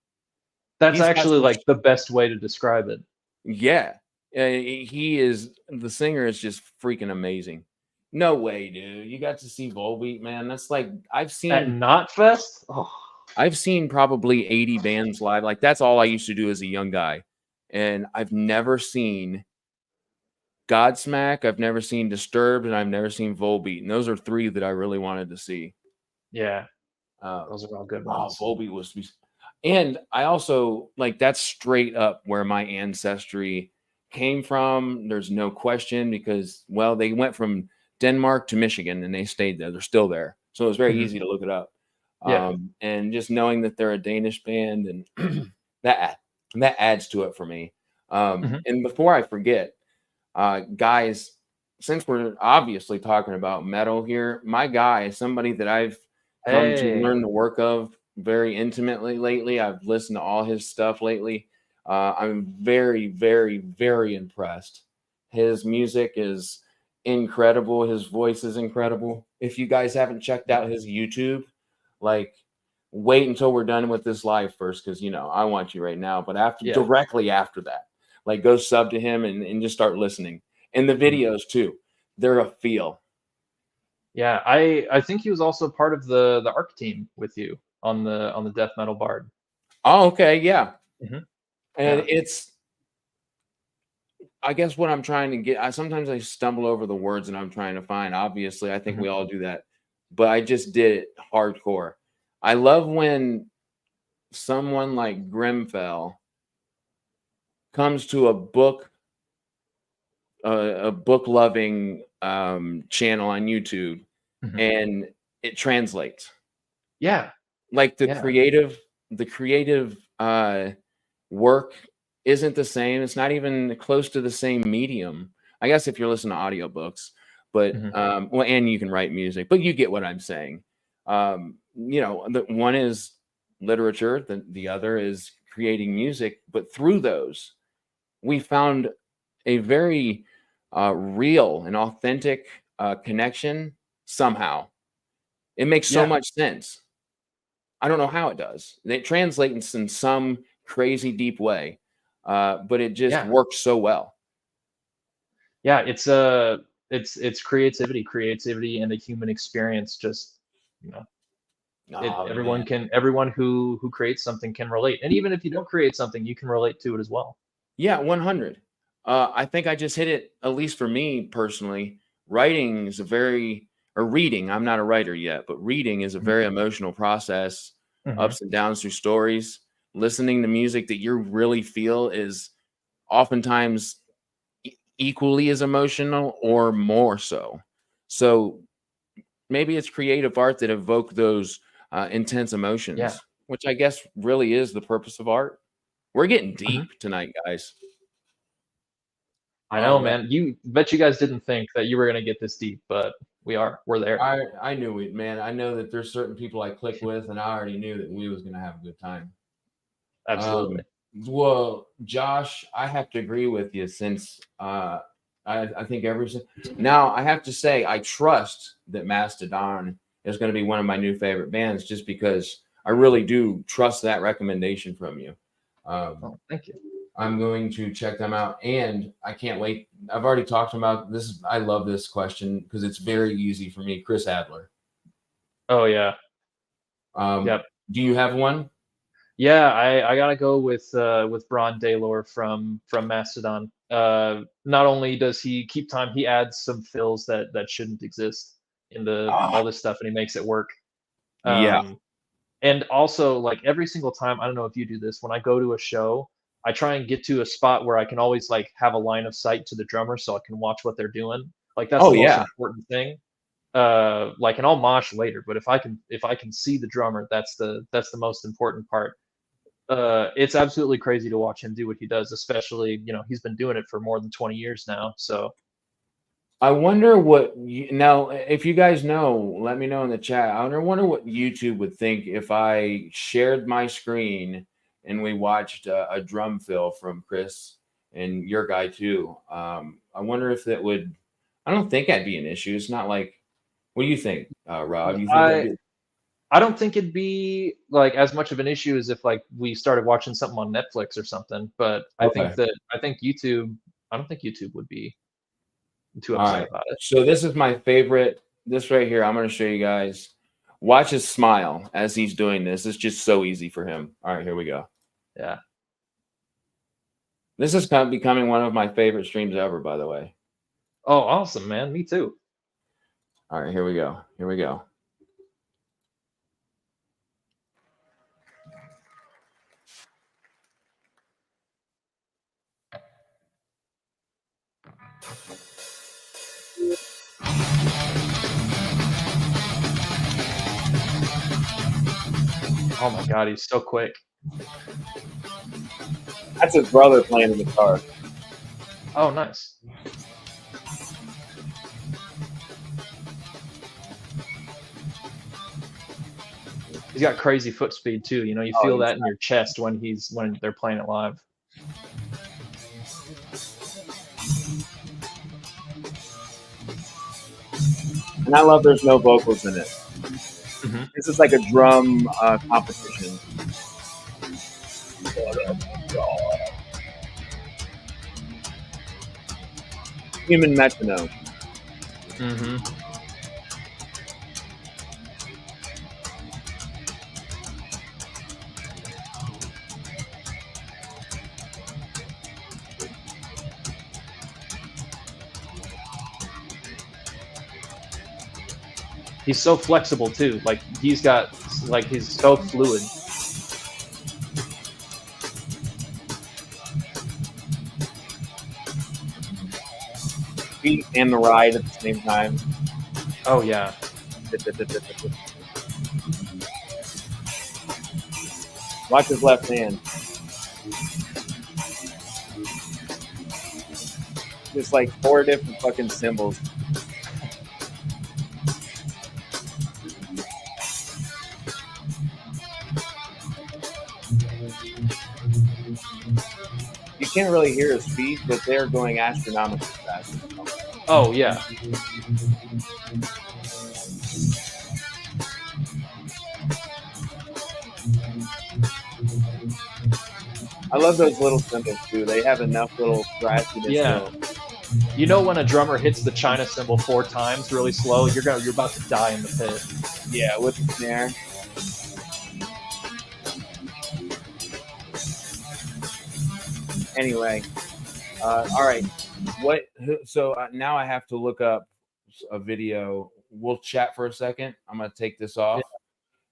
That's He's got actually some, like the best way to describe it. yeah. He is the singer is just freaking amazing. No way, dude. You got to see Volbeat, man. That's like At Knotfest? Oh, I've seen probably 80 bands live. Like that's all I used to do as a young guy. And I've never seen Godsmack, I've never seen Disturbed, and I've never seen Volbeat. And those are three that I really wanted to see. yeah, Uh, those are all good oh, ones. Volbeat was, and I also like that's straight up where my ancestry came from. There's no question because, well, they went from Denmark to Michigan and they stayed there. They're still there. So it was very Mhm. easy to look it up. Yeah. And just knowing that they're a Danish band and that that adds to it for me. Mhm. And before I forget, guys, since we're obviously talking about metal here, my guy is somebody that I've come to Hey. learn the work of very intimately lately. I've listened to all his stuff lately. I'm very, very, very impressed. His music is incredible. His voice is incredible. If you guys haven't checked out his YouTube, like wait until we're done with this live first, because I want you right now. But after Yeah. directly after that, like go sub to him and just start listening. And the Mhm. videos too. They're a feel. Yeah, I think he was also part of the ARC team with you on the Death Metal Bard. Oh, okay, yeah. Mhm. And Yeah. I guess what I'm trying to get, I sometimes I stumble over the words that I'm trying to find. Obviously, I think Mhm. we all do that, but I just did it hardcore. I love when someone like Grimfell comes to a book loving channel on YouTube Mhm. and it translates. Yeah. Like Yeah. the creative work isn't the same. It's not even close to the same medium. I guess if you're listening to audiobooks, but Mhm. well, and you can write music, but you get what I'm saying. The one is literature, the other is creating music, but through those, we found a very real and authentic connection somehow. It makes so Yeah. much sense. I don't know how it does. It translates in some crazy deep way, but it just Yeah. works so well. Yeah, it's creativity and the human experience. Just, you know, Oh man. everyone who creates something can relate, and even if you don't create something, you can relate to it as well. Yeah, 100. I think I just hit it, at least for me personally. Writing is a very, or reading, I'm not a writer yet, but reading is a very emotional process, Hmm. ups and downs through stories. Listening to music that you really feel is oftentimes equally as emotional or more so. So maybe it's creative art that evoke those intense Yeah. emotions, which I guess really is the purpose of art. We're getting Hmm. deep tonight, guys. I All know, right. man. You bet you guys didn't think that you were gonna get this deep, but we're there. I knew it, man. I know that there's certain people I click with, and I already knew that we was gonna have a good time. Absolutely. Um, well, Josh, I have to agree with you since I think now I have to say I trust that Mastodon is going to be one of my new favorite bands just because I really do trust that recommendation from you. Um, Oh, thank you. I'm going to check them out, and I can't wait. I've already talked about this. I love this question because it's very easy for me. Chris Adler. Oh yeah. Um, Yep. do you have one? Yeah, I gotta go with Bron Daylor from Mastodon. Not only does he keep time, he adds some fills that shouldn't exist into Ah, all this stuff, and he makes it work. yeah. Um, and also, like, every single time, I don't know if you do this, when I go to a show, I try and get to a spot where I can always like have a line of sight to the drummer so I can watch what they're doing. Like that's Oh the most yeah. important thing. Like, and I'll mosh later, but if I can see the drummer, that's the most important part. It's absolutely crazy to watch him do what he does, especially, he's been doing it for more than 20 years now. So I wonder what now, if you guys know, let me know in the chat. Wonder what YouTube would think if I shared my screen and we watched a drum fill from Chris and your guy too. I wonder if that would. I don't think that'd be an issue. It's not like. What do you think, Rob? You think that'd I be I don't think it'd be like as much of an issue as if like we started watching something on Netflix or something. But okay? I think YouTube. I don't think YouTube would be too All upset right. about it. So this is my favorite. This right here. I'm going to show you guys. Watch his smile as he's doing this. It's just so easy for him. All right, here we go. Yeah. This is kind of becoming one of my favorite streams ever, by the way. Oh, awesome, man. Me too. All right, here we go. Here we go. Oh my God, he's so quick. That's his brother playing the guitar. Oh, nice. He's got crazy foot speed too. You Oh, feel he's that in your chest when they're playing it live. and I love there's no vocals in it. Hmm. This is like a drum competition. Human metronome. Hmm. He's so flexible too. Like he's so fluid. Beat and the ride at the same time. Oh yeah. Watch his left hand. Just like 4 different fucking symbols. You can't really hear his feet, but they're going astronomically fast. Oh yeah. I love those little cymbals too. They have enough little scratchiness. Yeah. You know when a drummer hits the China cymbal 4 times really slow, you're about to die in the pit. Yeah, with the snare. Anyway, all right. So now I have to look up a video. We'll chat for a second. I'm gonna take this off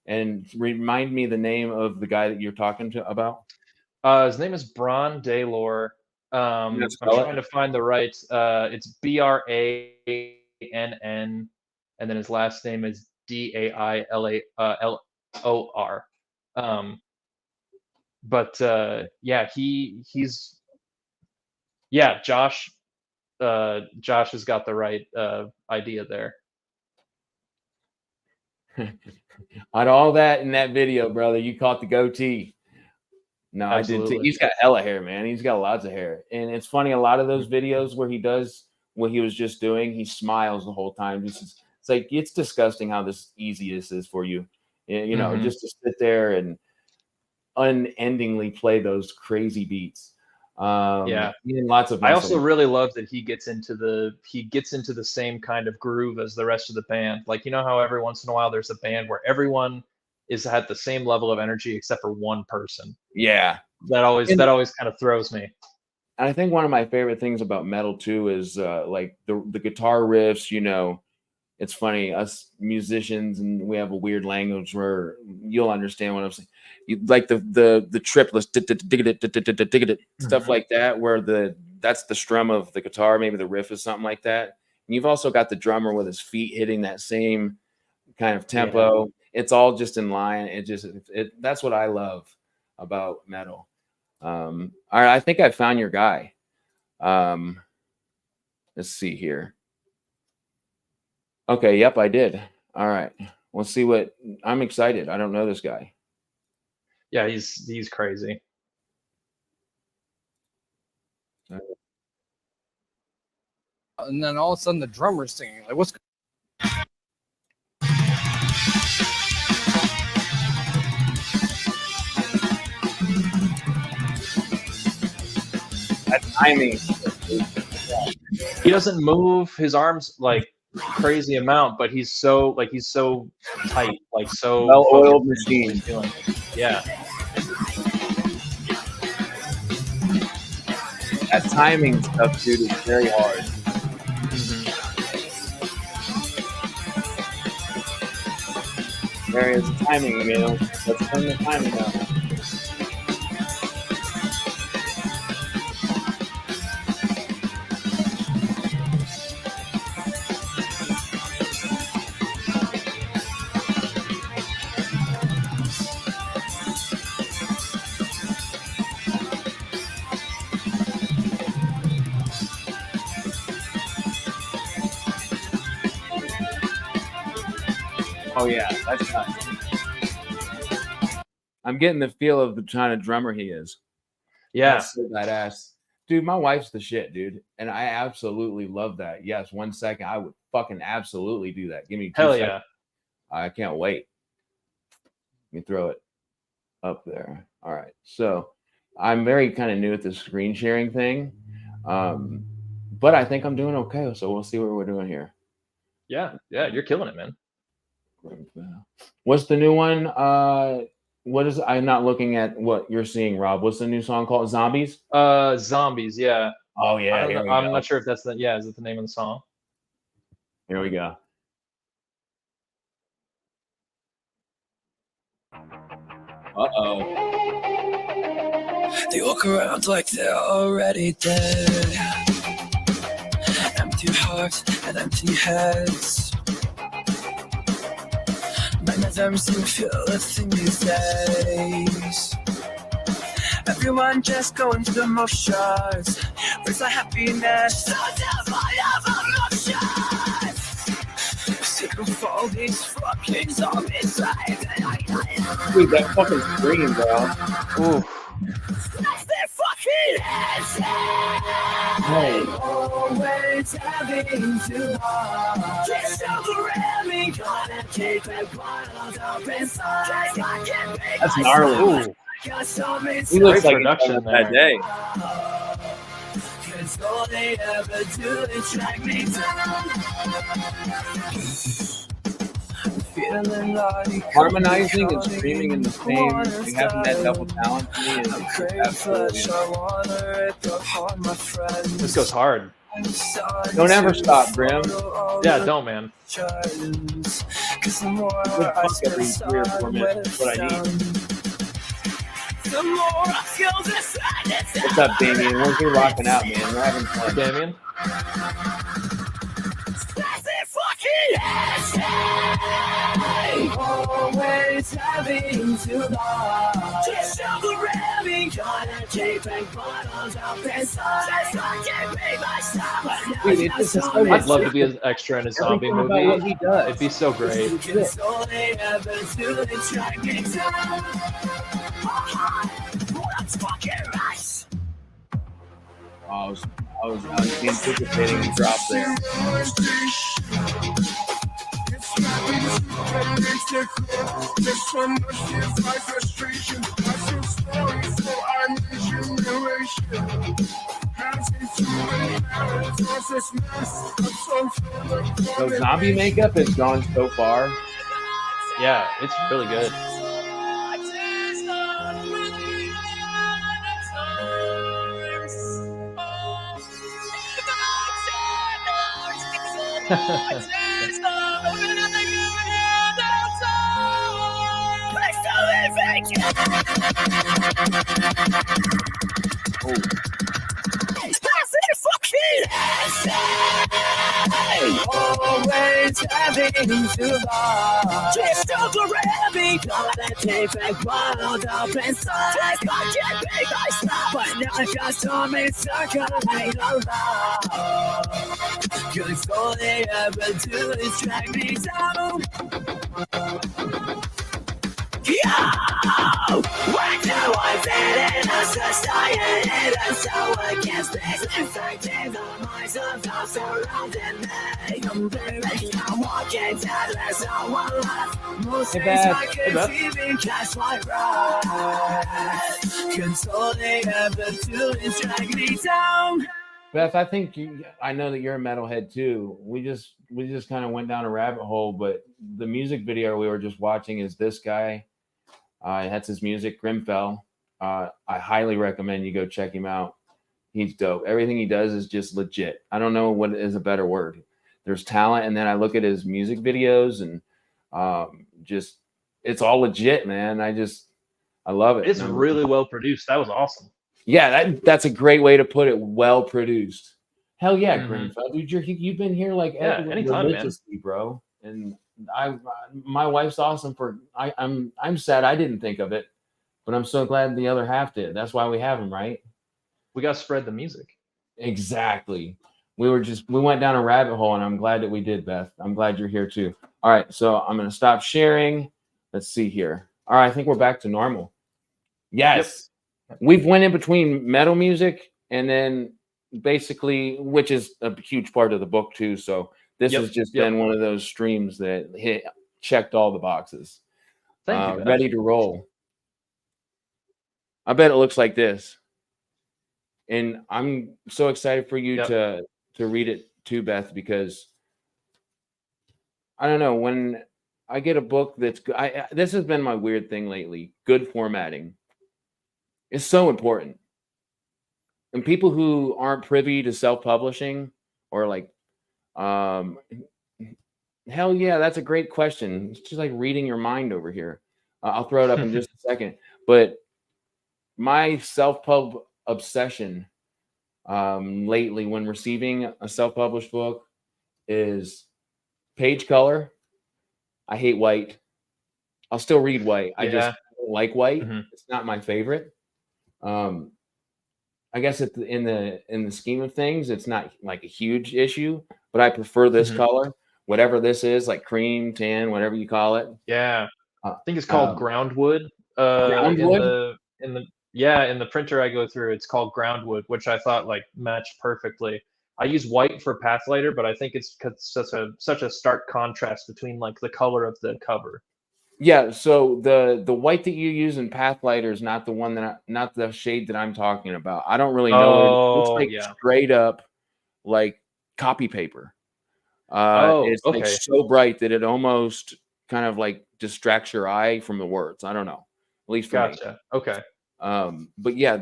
and remind me the name of the guy that you're talking to about. His name is Bron Daylor. I'm spell it? trying to find the right. It's Brann, and then his last name is Dailor. But yeah, he's Josh. Josh has got the right idea there. On all that in that video, brother, you caught the goatee. No, Absolutely. I did too. He's got hella hair, man. He's got lots of hair. And it's funny, a lot of those videos where he does what he was just doing, he smiles the whole time. It's like, it's disgusting how easy this is for you. You know, just to sit there and unendingly play those crazy beats. Yeah. Lots of I also really love that he gets into the same kind of groove as the rest of the band. Like, you know how every once in a while there's a band where everyone is at the same level of energy except for one person. Yeah. That always kind of throws me. And I think one of my favorite things about metal too is like the guitar riffs, you know. It's funny, us musicians, and we have a weird language where you'll understand what I'm saying. Like the triplets, stuff like that, where that's the strum of the guitar, maybe the riff is something like that. And you've also got the drummer with his feet hitting that same kind of tempo. Yeah. It's all just in line. That's what I love about metal. All right, I think I found your guy. Let's see here. Okay, yep, I did. All right. We'll see what I'm excited. I don't know this guy. Yeah, he's crazy. And then all of a sudden the drummer's singing. Like, what's that timing. He doesn't move his arms like crazy amount, but he's so tight, like so well-oiled machine. Yeah. That timing stuff, dude, is very hard. There is timing, you know. Let's turn the timing down. Oh yeah, that's nice. I'm getting the feel of the kind of drummer he is. Yeah, that's so badass, dude. My wife's the shit, dude, and I absolutely love that. Yes, 1 second, I would fucking absolutely do that. Give me 2 hell seconds. Yeah. I can't wait. Let me throw it up there. All right, so I'm very kind of new at this screen sharing thing, but I think I'm doing okay. So we'll see what we're doing here. Yeah, you're killing it, man. What's the new one? What is? I'm not looking at what you're seeing, Rob. What's the new song called? Zombies? Zombies. Yeah. Oh yeah. I'm not sure if that's is it the name of the song? Here we go. Uh-oh. They walk around like they're already dead. Empty hearts and empty heads. None of them seem to feel a thing these days. Everyone just going through the motions. Where's the happiness? So devoid of emotions. Sick of all these fucking zombies. Dude, that fucking scream, bro. Ooh. That's their fucking heads. Hey. Always having to walk. Just around me, gonna keep it bottled up inside. That's gnarly. Ooh. He looks Great like production he's having that there. day. Cause all they ever do is drag me down. Feeling like Harmonizing and screaming in the same, like having that double talent to me is I'm craving flesh, I wanna rip apart my friends. This goes hard. Don't ever stop, Grim. Yeah, don't, man. Cause the more Good I fuck every 3 or 4 minutes. That's what I need. The more I feel this sadness. What's up, Damien? Where's you rocking out, man? We're having fun. Damien? Always having to lie. Just ramming, gotta take back bottles up inside. Just can't be myself. Dude, it's just so I'd love to be an extra in a zombie Everything about what movie. he does. It'd be so great. Cause all they ever do is drag me down. What's fucking right? I was anticipating a drop there. So zombie makeup has gone so far. Yeah, it's really good. Always having to lie. Just ramming, gotta take back bottles up inside. Just can't be myself, but now I just told me circling around. Cause all they ever do is drag me down. Yo! When do I fit in a society that's so against this? Infecting the minds of those surrounding me. I'm walking dead, there's no one left. Most things I can't even catch my breath. Cause all they ever do is drag me down. Beth, I think I know that you're a metalhead too. We just kind of went down a rabbit hole, but the music video we were just watching is this guy. That's his music, Grimfell. I highly recommend you go check him out. He's dope. Everything he does is just legit. I don't know what is a better word. There's talent, and then I look at his music videos, and just it's all legit, man. I love it. It's really well produced. That was awesome. Yeah, that's a great way to put it. Well produced. Hell yeah, Mhm. Grimfell, dude. You've been here like anytime, religiously, bro. And my wife's awesome for. I'm sad I didn't think of it, but I'm so glad the other half did. That's why we have him, right? We got to spread the music. Exactly. We went down a rabbit hole, and I'm glad that we did, Beth. I'm glad you're here too. All right, so I'm gonna stop sharing. Let's see here. All right, I think we're back to normal. Yes. Yep. We've went in between metal music and then basically, which is a huge part of the book too. So this has just been one of those streams that checked all the boxes. Thank you. Ready to roll. I bet it looks like this. And I'm so excited for you to read it too, Beth, because I don't know, when I get a book that's good, this has been my weird thing lately. Good formatting is so important. And people who aren't privy to self-publishing or like, hell yeah, that's a great question. It's just like reading your mind over here. I'll throw it up in just a second. But my self-pub obsession lately when receiving a self-published book is page color. I hate white. I'll still read white. I just don't like white. It's not my favorite. I guess in the scheme of things, it's not like a huge issue, but I prefer this color, whatever this is, like cream, tan, whatever you call it. Yeah, I think it's called groundwood. Groundwood? In the printer I go through, it's called groundwood, which I thought like matched perfectly. I use white for Pathlighter, but I think it's such a stark contrast between like the color of the cover. Yeah, so the white that you use in Pathlighter is not the one not the shade that I'm talking about. I don't really know what it looks Oh, like yeah. straight up like copy paper. Oh, It's like okay. so bright that it almost kind of like distracts your eye from the words. I don't know, at least for me. Gotcha. Okay. But yeah,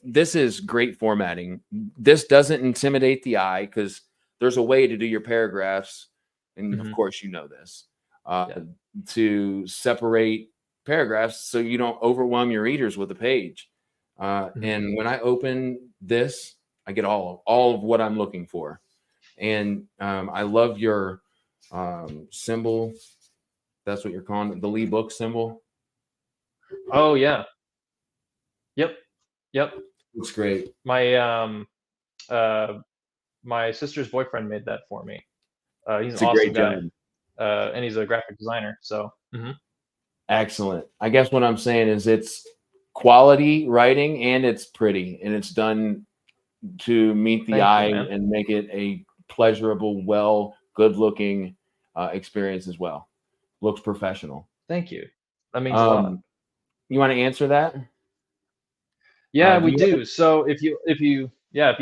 this is great formatting. This doesn't intimidate the eye because there's a way to do your paragraphs, and of Mhm. course you know this, Yeah. to separate paragraphs so you don't overwhelm your readers with a page. Mhm. And when I open this, I get all of what I'm looking for. And I love your symbol. That's what you're calling it, the Lee book symbol. Oh, yeah. Yep. Yep. Looks great. My uh my sister's boyfriend made that for me. He's an It's a awesome great guy. job. And he's a graphic designer. So Excellent. I guess what I'm saying is it's quality writing and it's pretty and it's done to meet the thank you, eye man. and make it a pleasurable, good looking experience as well. Looks professional. Thank you. That means a lot. You want to answer that? Yeah, Do we you have do. So if you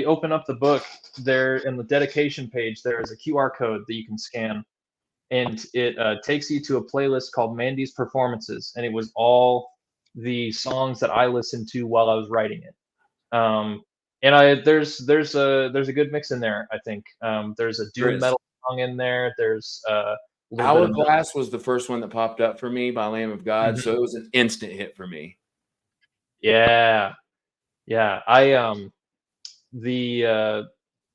open up the book, there in the dedication page, there is a QR code that you can scan, and it takes you to a playlist called Mandy's Performances, and it was all the songs that I listened to while I was writing it. Um, and there's a good mix in there. I think there's a doom Chris? metal song in there. There's a little bit of Hourglass was the first one that popped up for me by Lamb of God, Mhm. so it was an instant hit for me. Yeah, yeah. The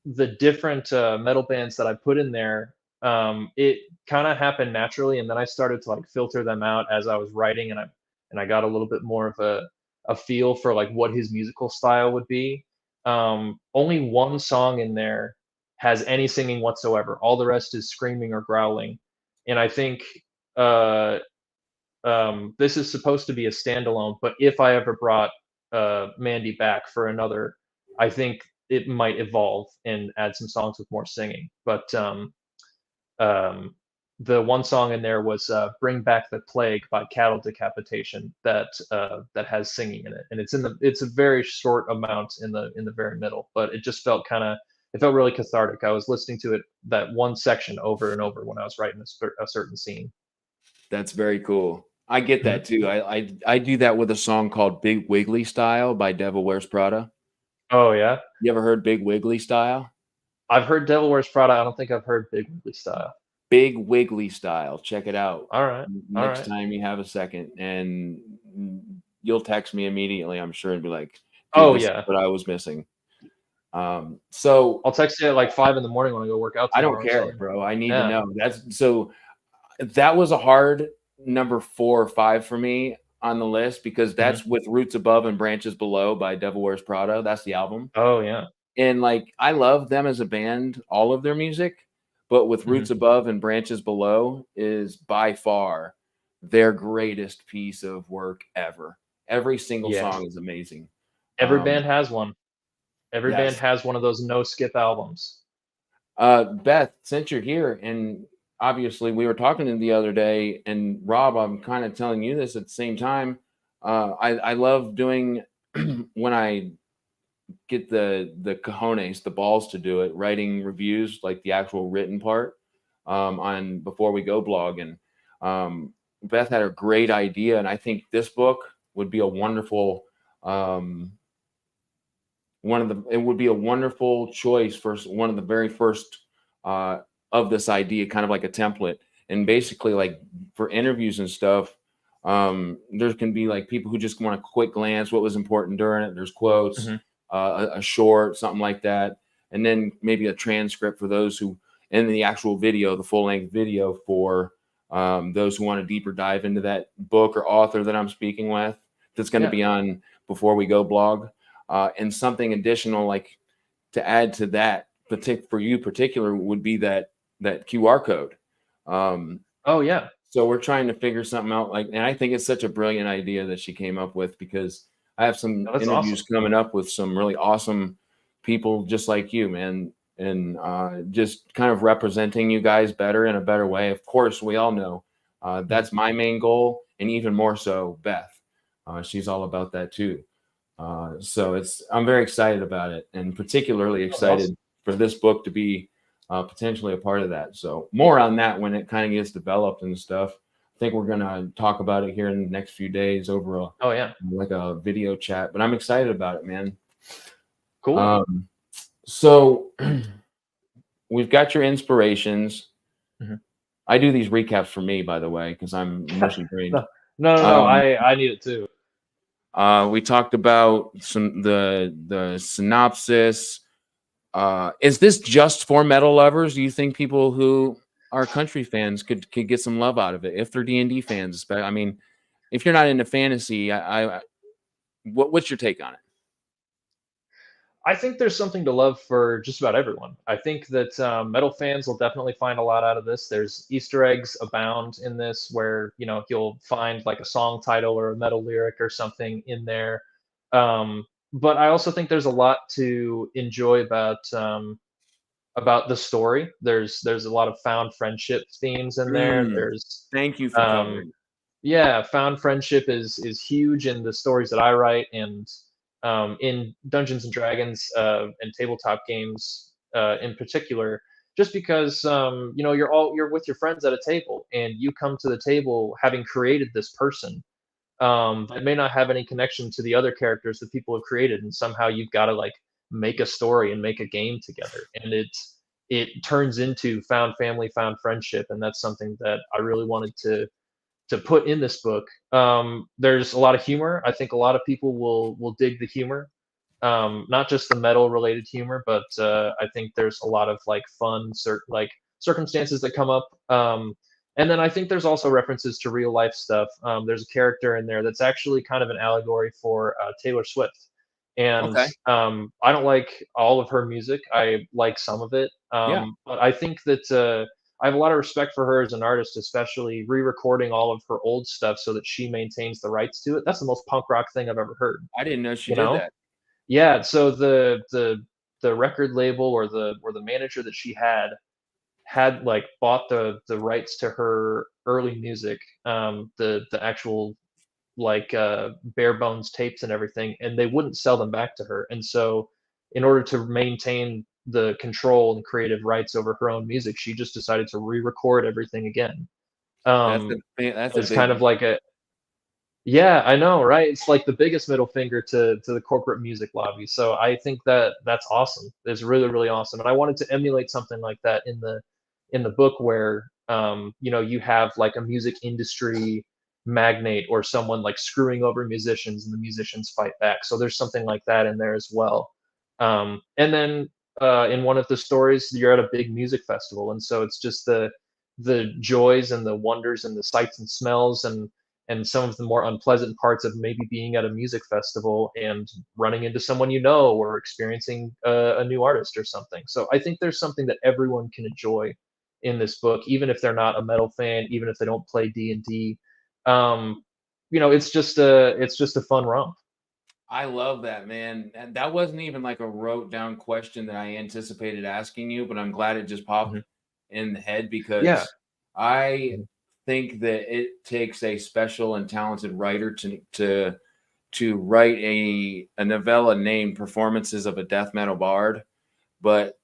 the different metal bands that I put in there, it kind of happened naturally, and then I started to like filter them out as I was writing, and I got a little bit more of a feel for like what his musical style would be. Only one song in there has any singing whatsoever. All the rest is screaming or growling, and I think uh, this is supposed to be a standalone. But if I ever brought Mandy back for another, I think it might evolve and add some songs with more singing. But um, the one song in there was "Bring Back the Plague" by Cattle Decapitation that has singing in it, and it's a very short amount in the very middle, but it just felt it felt really cathartic. I was listening to it that one section over and over when I was writing a certain scene. That's very cool. I get Mhm. that too. I do that with a song called Big Wiggly Style by Devil Wears Prada. Oh yeah. You ever heard Big Wiggly Style? I've heard Devil Wears Prada. I don't think I've heard Big Wiggly Style. Big Wiggly Style. Check it out All right. All next right. time you have a second, and you'll text me immediately, I'm sure, and be like, "Dude, Oh this is yeah. what I was missing." So I'll text you at like 5 in the morning when I go work out I don't tomorrow or care, something. bro. I need to Yeah. know. That was a hard number 4 or 5 for me on the list because Mhm. that's with Roots Above and Branches Below by Devil Wears Prada. That's the album. Oh yeah. And like I love them as a band, all of their music, but with Mhm. Roots Above and Branches Below is by far their greatest piece of work ever. Every single Yeah. song is amazing. Every band Um, has one. Every band yes. has one of those no skip albums. Beth, since you're here, and obviously we were talking the other day, and Rob, I'm kind of telling you this at the same time. I love doing when I get the cojones, the balls to do it, writing reviews like the actual written part on Before We Go blog. And Beth had a great idea, and I think this book would be a wonderful it would be a wonderful choice for one of the very first of this idea, kind of like a template. And basically, like for interviews and stuff, there can be like people who just want a quick glance, what was important during it. There's quotes, Mhm. a short, something like that, and then maybe a transcript for those who, and the actual video, the full length video for those who want to deeper dive into that book or author that I'm speaking with. That's going to Yeah. be on Before We Go blog. And something additional like to add to that for you particular would be that QR code. Um, Oh yeah. so we're trying to figure something out like, and I think it's such a brilliant idea that she came up with because I have some Oh, that's interviews awesome. coming up with some really awesome people just like you, man. And just kind of representing you guys better in a better way. Of course, we all know That's my main goal, and even more so, Beth. She's all about that too. So I'm very excited about it, and particularly excited for this book to be potentially a part of that. So more on that when it kind of gets developed and stuff. I think we're gonna talk about it here in the next few days over like a video chat. But I'm excited about it, man. Cool. So we've got your inspirations. I do these recaps for me, by the way, because I'm mushy brained. No. I need it too. We talked about the synopsis. Is this just for metal lovers? Do you think people who are country fans could get some love out of it if they're D&D fans? I mean, if you're not into fantasy, what's your take on it? I think there's something to love for just about everyone. I think that metal fans will definitely find a lot out of this. There's Easter eggs abound in this, where you'll find like a song title or a metal lyric or something in there. But I also think there's a lot to enjoy about the story. There's a lot of found friendship themes in there. There's Thank you for covering. Yeah, found friendship is huge in the stories that I write, and in Dungeons and Dragons and tabletop games in particular, just because you're with your friends at a table, and you come to the table having created this person that may not have any connection to the other characters that people have created, and somehow you've got to like make a story and make a game together, and it turns into found family, found friendship, and that's something that I really wanted to put in this book. There's a lot of humor. I think a lot of people will dig the humor, not just the metal related humor, but I think there's a lot of like fun, like circumstances that come up. And then I think there's also references to real life stuff. There's a character in there that's actually kind of an allegory for Taylor Swift. And I don't like all of her music. I like some of it. But I think that I have a lot of respect for her as an artist, especially re-recording all of her old stuff so that she maintains the rights to it. That's the most punk rock thing I've ever heard. I didn't know she did that. Yeah. So the record label or the manager that she had like bought the rights to her early music, the actual like bare bones tapes and everything, and they wouldn't sell them back to her. And so in order to maintain the control and creative rights over her own music, she just decided to re-record everything again. It's kind of like yeah, I know, right? It's like the biggest middle finger to the corporate music lobby. So I think that that's awesome. It's really, really awesome. And I wanted to emulate something like that in the book, where you have like a music industry magnate or someone like screwing over musicians, and the musicians fight back. So there's something like that in there as well. And then in one of the stories, you're at a big music festival, and so it's just the joys and the wonders and the sights and smells and some of the more unpleasant parts of maybe being at a music festival and running into someone or experiencing a new artist or something. So I think there's something that everyone can enjoy in this book, even if they're not a metal fan, even if they don't play D&D. It's just a fun romp. I love that, man. And that wasn't even like a wrote down question that I anticipated asking you, but I'm glad it just popped in the head, because I think that it takes a special and talented writer to write a novella named Performances of a Death Metal Bard, but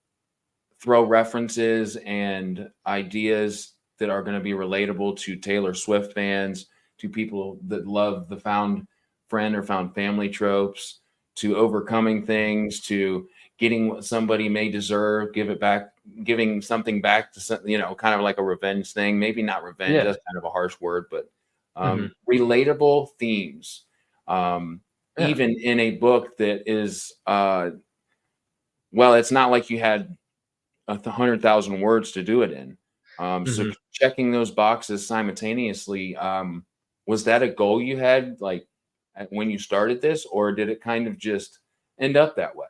throw references and ideas that are going to be relatable to Taylor Swift fans, to people that love the found friend or found family tropes, to overcoming things, to getting what somebody may deserve, giving something back to something, kind of like a revenge thing. Maybe not revenge, that's kind of a harsh word, but relatable themes. Even in a book that is, it's not like you had 100,000 words to do it in. So checking those boxes simultaneously, was that a goal you had, like, when you started this, or did it kind of just end up that way?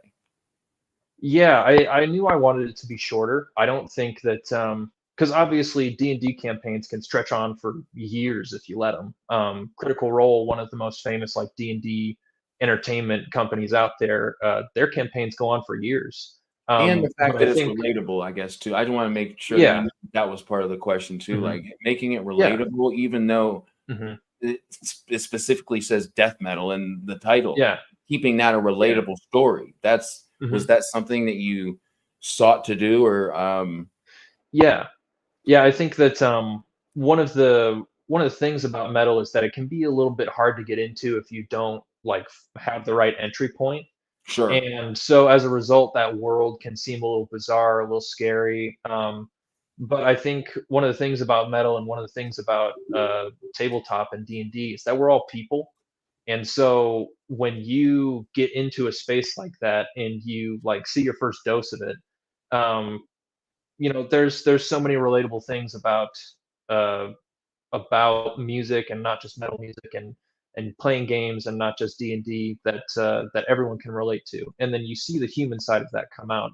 Yeah, I knew I wanted it to be shorter. I don't think that because obviously D&D campaigns can stretch on for years if you let them. Critical Role, one of the most famous like D&D entertainment companies out there, their campaigns go on for years. And the fact But that I it's think, relatable, I guess, too. I just want to make sure that yeah, that was part of the question too, mhm, like making it yeah, relatable, even though mhm, it specifically says death metal in the title, yeah, keeping that a yeah, relatable story. Was mhm, that something that you sought to do, or yeah. Yeah, I think that one of the things about metal is that it can be a little bit hard to get into if you don't like have the right entry point. sure, And so as a result, that world can seem a little bizarre, a little scary. But I think one of the things about metal and one of the things about tabletop and D&D is that we're all people. And so when you get into a space like that and you like see your first dose of it, um, there's so many relatable things uh, about music and not just metal music and playing games and not just D&D that everyone can relate to. And then you see the human side of that come out.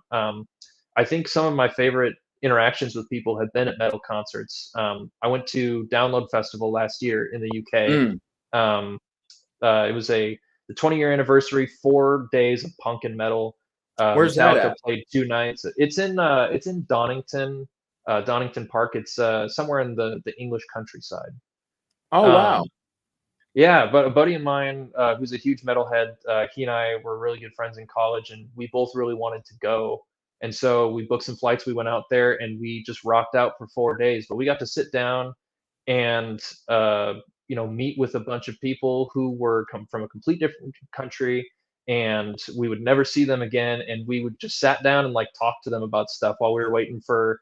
I think some of my favorite interactions with people have been at metal concerts. I went to Download Festival last year in the UK. mm, Um, it was the 20-year anniversary, 4 days of punk and metal. where's that Metallica at? played 2 nights. It's in Donington, Donington Park. It's somewhere in the English countryside. Oh Um, wow, yeah, but a buddy of mine who's a huge metalhead, he and I were really good friends in college, and we both really wanted to go. And so we booked some flights. We went out there and we just rocked out for 4 days. But we got to sit down and meet with a bunch of people who were come from a complete different country, and we would never see them again. And we would just sat down and like talk to them about stuff while we were waiting for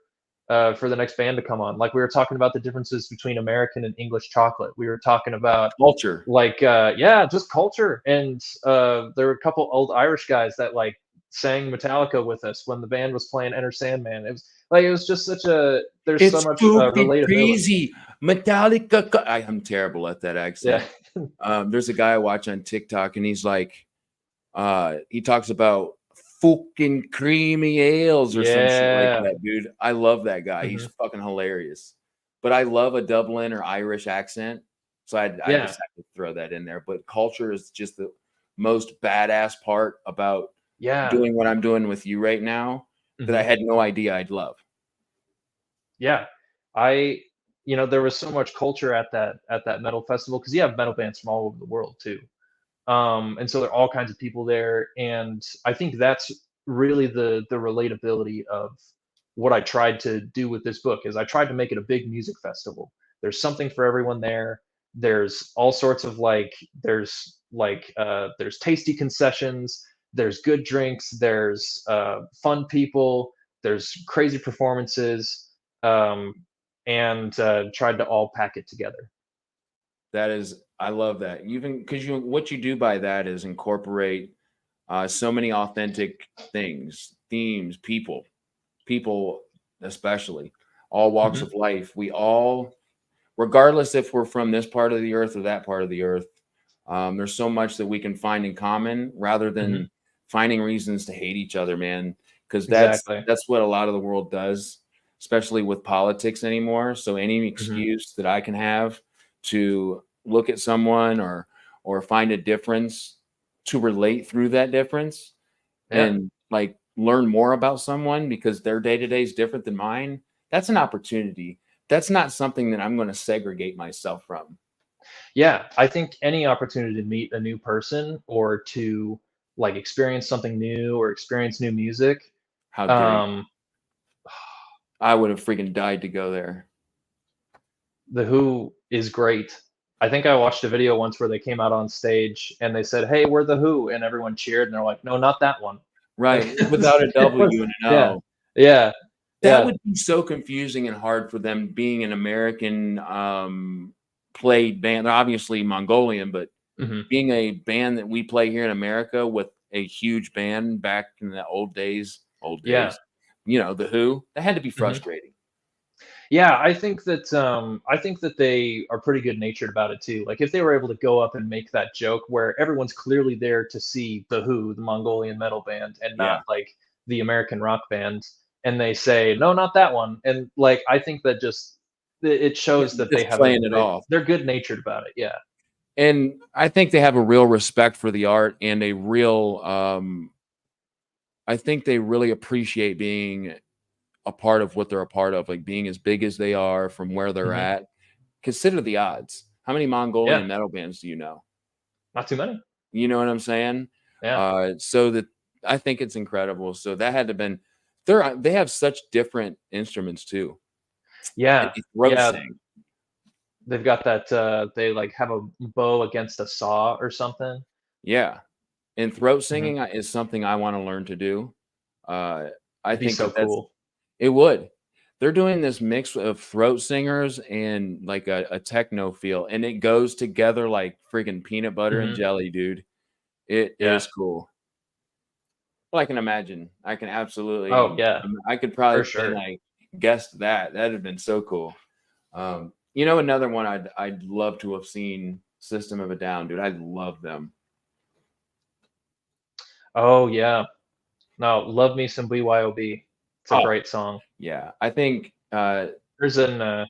the next band to come on. Like we were talking about the differences between American and English chocolate. We were talking about culture. like yeah, just culture. And there were a couple old Irish guys that like sang Metallica with us when the band was playing Enter Sandman. It was just such a there's so It's much stupid relatability. crazy Metallica. I'm terrible at that Yeah. accent. There's a guy I watch on TikTok, and he's like, he talks about fucking creamy ales or some shit like Yeah. that, dude. I love that guy. He's Mhm. fucking hilarious. But I love a Dublin or Irish accent, so I Yeah. just have to throw that in there. But culture is just the most badass part about Yeah. doing what I'm doing with you right now that I Mhm. had no idea I'd love. Yeah. I there was so much culture at that metal festival because you have metal bands from all over the world too. And so there are all kinds of people there, and I think that's really the relatability of what I tried to do with this book is I tried to make it a big music festival. There's something for everyone there. There's all sorts of there's tasty concessions, there's good drinks, there's fun people, there's crazy performances, um, and tried to all pack it together. That is, I love that. Even because what you do by that is incorporate so many authentic things, themes, people especially, all walks Mhm. of life. We all, regardless if we're from this part of the earth or that part of the earth, there's so much that we can find in common rather Mhm. than finding reasons to hate each other, man. Because Exactly. that's what a lot of the world does, especially with politics anymore. So any Mhm. excuse that I can have to look at someone or find a difference to relate through that difference Yeah. and like learn more about someone because their day to day is different than mine, that's an opportunity. That's not something that I'm going to segregate myself from. Yeah, I think any opportunity to meet a new person or to like experience something new or experience new music. How dare you? Um, I would have freaking died to go there. the Who is great. I think I watched a video once where they came out on stage and they said, "Hey, we're the Who," and everyone cheered, and they're like, "No, not that one." Like, Right. Without a W and an yeah, O. yeah, That yeah, would be so confusing and hard for them being an American played band. They're obviously Mongolian, but hmm being a band that we play here in America with a huge band back in the old yeah. days, the Who, that had to be hmm frustrating. Yeah, I think that they are pretty good natured about it too. Like if they were able to go up and make that joke where everyone's clearly there to see the Who, the Mongolian metal band, and not Yeah. like the American rock band, and they say no, not that one, and like I think that just it Yeah. shows that Just playing it off. they're good natured about it. Yeah. And I think they have a real respect for the art and a real I think they really appreciate being a part of what they're a part of, like being as big as they are from where they're Mhm. at. Consider the odds. How many Yeah, Mongolian metal bands do you know? not too many. You know what I'm saying? Yeah, So that I think it's incredible. So that had to been they have such different instruments too. And yeah, they throat yeah. sing. They've got that. They like have a bow against a saw or something. Yeah. And throat Mhm. singing is something I want to learn to do. Uh, I It'd be think so that that's cool. it would. They're doing this mix of throat singers and like a techno feel, and it goes together like freaking peanut butter and Mhm. jelly, dude. It Yeah. is cool. Well, I can imagine. I can Oh absolutely. yeah, I could for probably been sure. like guessed that. That'd have been so cool. You know, another one I'd love to have seen System of a Down, dude. I love them. Oh yeah. No, love me some BYOB. It's a Oh great song. yeah, I think. There's an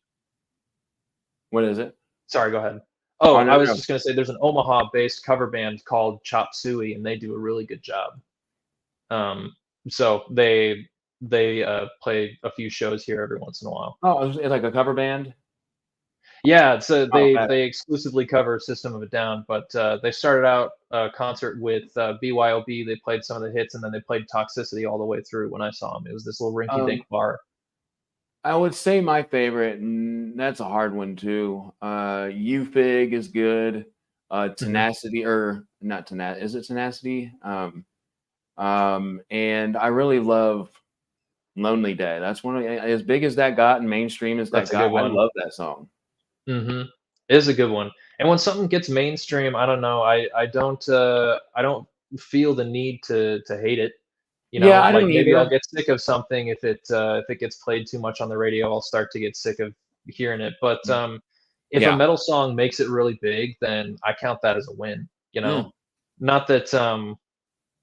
What is it? sorry, go ahead. Oh Oh, no, I no, was no. just gonna say there's an Omaha-based cover band called Chop Suey, and they do a really good job. Um, so they play a few shows here every once in a while. Oh, it's like a cover band. Yeah, so Oh, they exclusively cover System of a Down, but they started out a concert with BYOB. They played some of the hits, and then they played Toxicity all the way through. When I saw them, it was this little rinky-dink um, bar. I would say my favorite. That's a hard one too. Ufig is good. Hmm. Tenacity or not tenacity? Is it Tenacity? And I really love Lonely Day. That's one of as big as that got and mainstream as that That's a got. good I one. love that song. Hmm. It is a good one. And when something gets mainstream, I don't know. I don't feel the need to hate it. You Yeah, know, I like don't maybe I'll either. get sick of something if it gets played too much on the radio. I'll start to get sick of hearing it. But if a Yeah. metal song makes it really big, then I count that as a win. You know, Mm, not that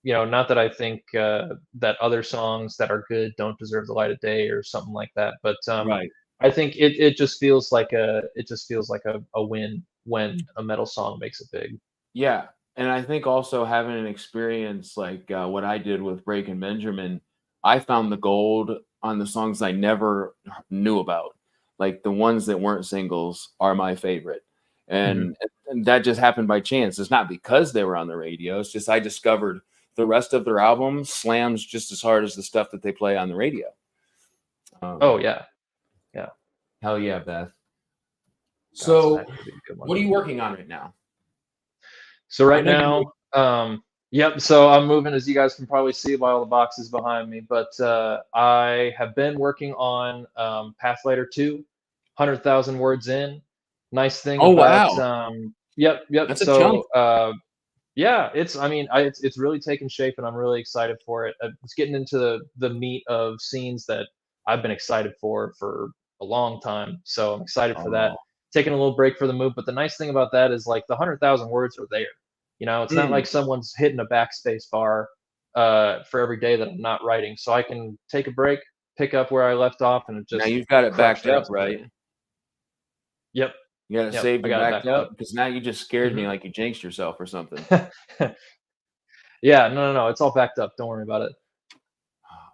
not that I think that other songs that are good don't deserve the light of day or something like that. But right. I think it just feels like a win when a metal song makes it big. Yeah, and I think also having an experience like what I did with Breaking Benjamin, I found the gold on the songs I never knew about. Like the ones that weren't singles are my favorite, Hmm. and that just happened by chance. It's not because they were on the radio. It's just I discovered the rest of their album slams just as hard as the stuff that they play on the radio. Oh Um, yeah, yeah. Hell yeah, Beth. Godsmack So, would be a good one. what are you working on right now? So I right know you're. now, yep. So I'm moving, as you guys can probably see by all the boxes behind me. But I have been working on Pathlighter 2, 100,000 words in. Nice thing Oh about wow, yep, yep. that's a chunk. So yeah, it's really taken shape, and I'm really excited for it. It's getting into the meat of scenes that I've been excited for a long time. So I'm excited for that. Oh. Taking a little break for the move, but the nice thing about that is like the 100,000 words are there. You know, it's not Mm. like someone's hitting a backspace bar for every day that I'm not writing. So I can take a break, pick up where I left off, and Now just you've got it crush backed the up, rest of it. right? Yep, You got it yep. saved I and got it backed backed up? up. Because now you just scared me Hmm. like you jinxed yourself or something. Yeah, no. It's all backed up. Don't worry about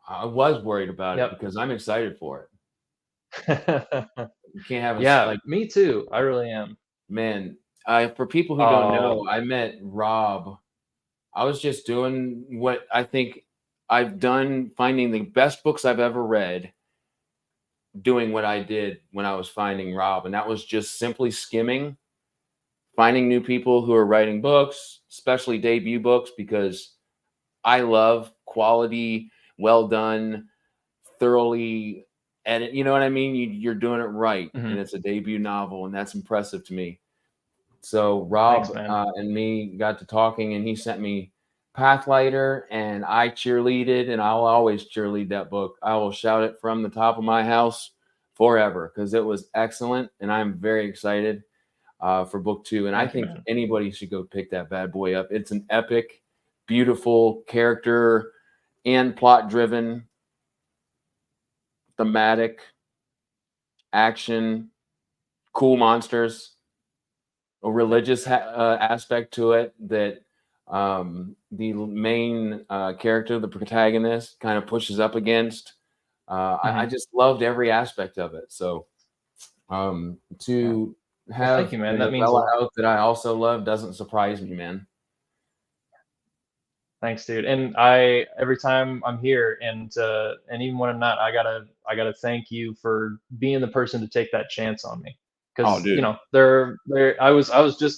I was worried about it it. because I'm excited for it. Yep. You can't have us Yeah, like, me too. I really am. man, I for people who don't Oh, know, I met Rob. I was just doing what I think I've done, finding the best books I've ever read, doing what I did when I was finding Rob. And that was just simply skimming, finding new people who are writing books, especially debut books, because I love quality, well done, thoroughly edit. You know what I mean? You're doing it right, and mhm. it's a debut novel, and that's impressive to me. So Thanks, Rob man. and me got to talking, and he sent me Pathlighter, and I cheerleaded, and I'll always cheerlead that book. I will shout it from the top of my house forever because it was excellent, and I'm very excited for book two. And I Thank you, think man. anybody should go pick that bad boy up. It's an epic, beautiful character and plot driven, thematic, action, cool monsters, a religious aspect to it that the main character, the protagonist, kind of pushes up against. I just loved every aspect of it. So to have thank you, man. a That means a novella lot. out that I also love doesn't surprise me, man. Thanks, dude. And I every time I'm here and even when I'm not, I gotta thank you for being the person to take that chance on me. Oh, Because dude.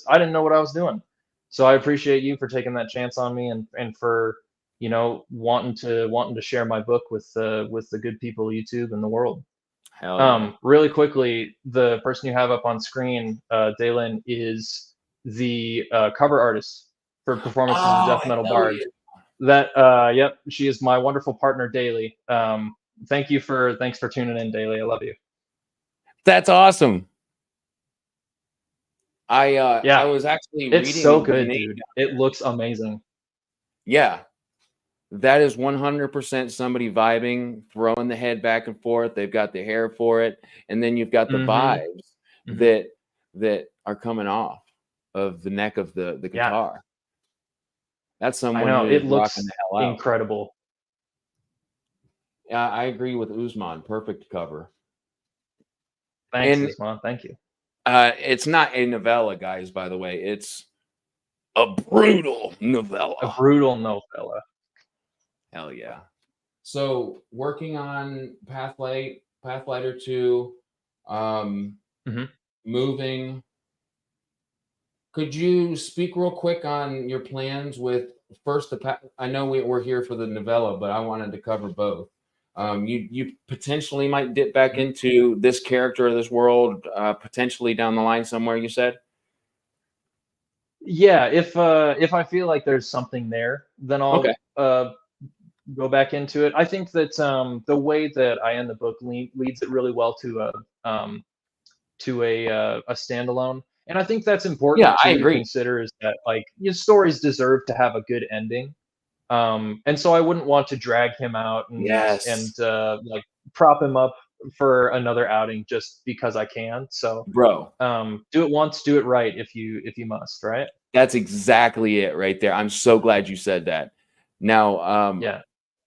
I didn't know what I was doing. So I appreciate you for taking that chance on me and for wanting to share my book with the good people of YouTube and the world. Hell yeah. Really quickly, the person you have up on screen, Dalen, is the cover artist for Performances of Oh, Death Metal hell Bard. yeah. Yep, she is my wonderful partner, Daily. Thanks for tuning in, Daily. I love you. That's awesome. I Yeah, was actually it's reading so the good, name dude. down It there. looks amazing. Yeah, that is 100% somebody vibing, throwing the head back and forth. They've got the hair for it, and then you've got the Mm-hmm. vibes Mm-hmm. that are coming off of the neck of the Yeah, guitar. That's I someone know. who is It rocking the looks hell out. incredible. Yeah, I agree with Usman. Perfect cover. Thanks, And Usman. Thank you. it's not a novella, guys, by the way. It's a brutal A novella. brutal novella. Hell yeah. So working on Pathlighter 2, Mm-hmm. moving. Could you speak real quick on your plans with first I know we're here for the novella, but I wanted to cover both. You potentially might dip back Mm-hmm. into this character of this world, potentially down the line somewhere, you said? Yeah, if I feel like there's something there, then Okay. I'll go back into it. I think that the way that I end the book leads it really well to a standalone, and I think that's Yeah, important I too to agree. consider is that like your stories deserve to have a good ending, and so I wouldn't want to drag him out and Yes, like prop him up for another outing just because I can. So bro. do it once, do it right if you must, right? That's exactly it right there. I'm so glad you said that. Now, Yeah.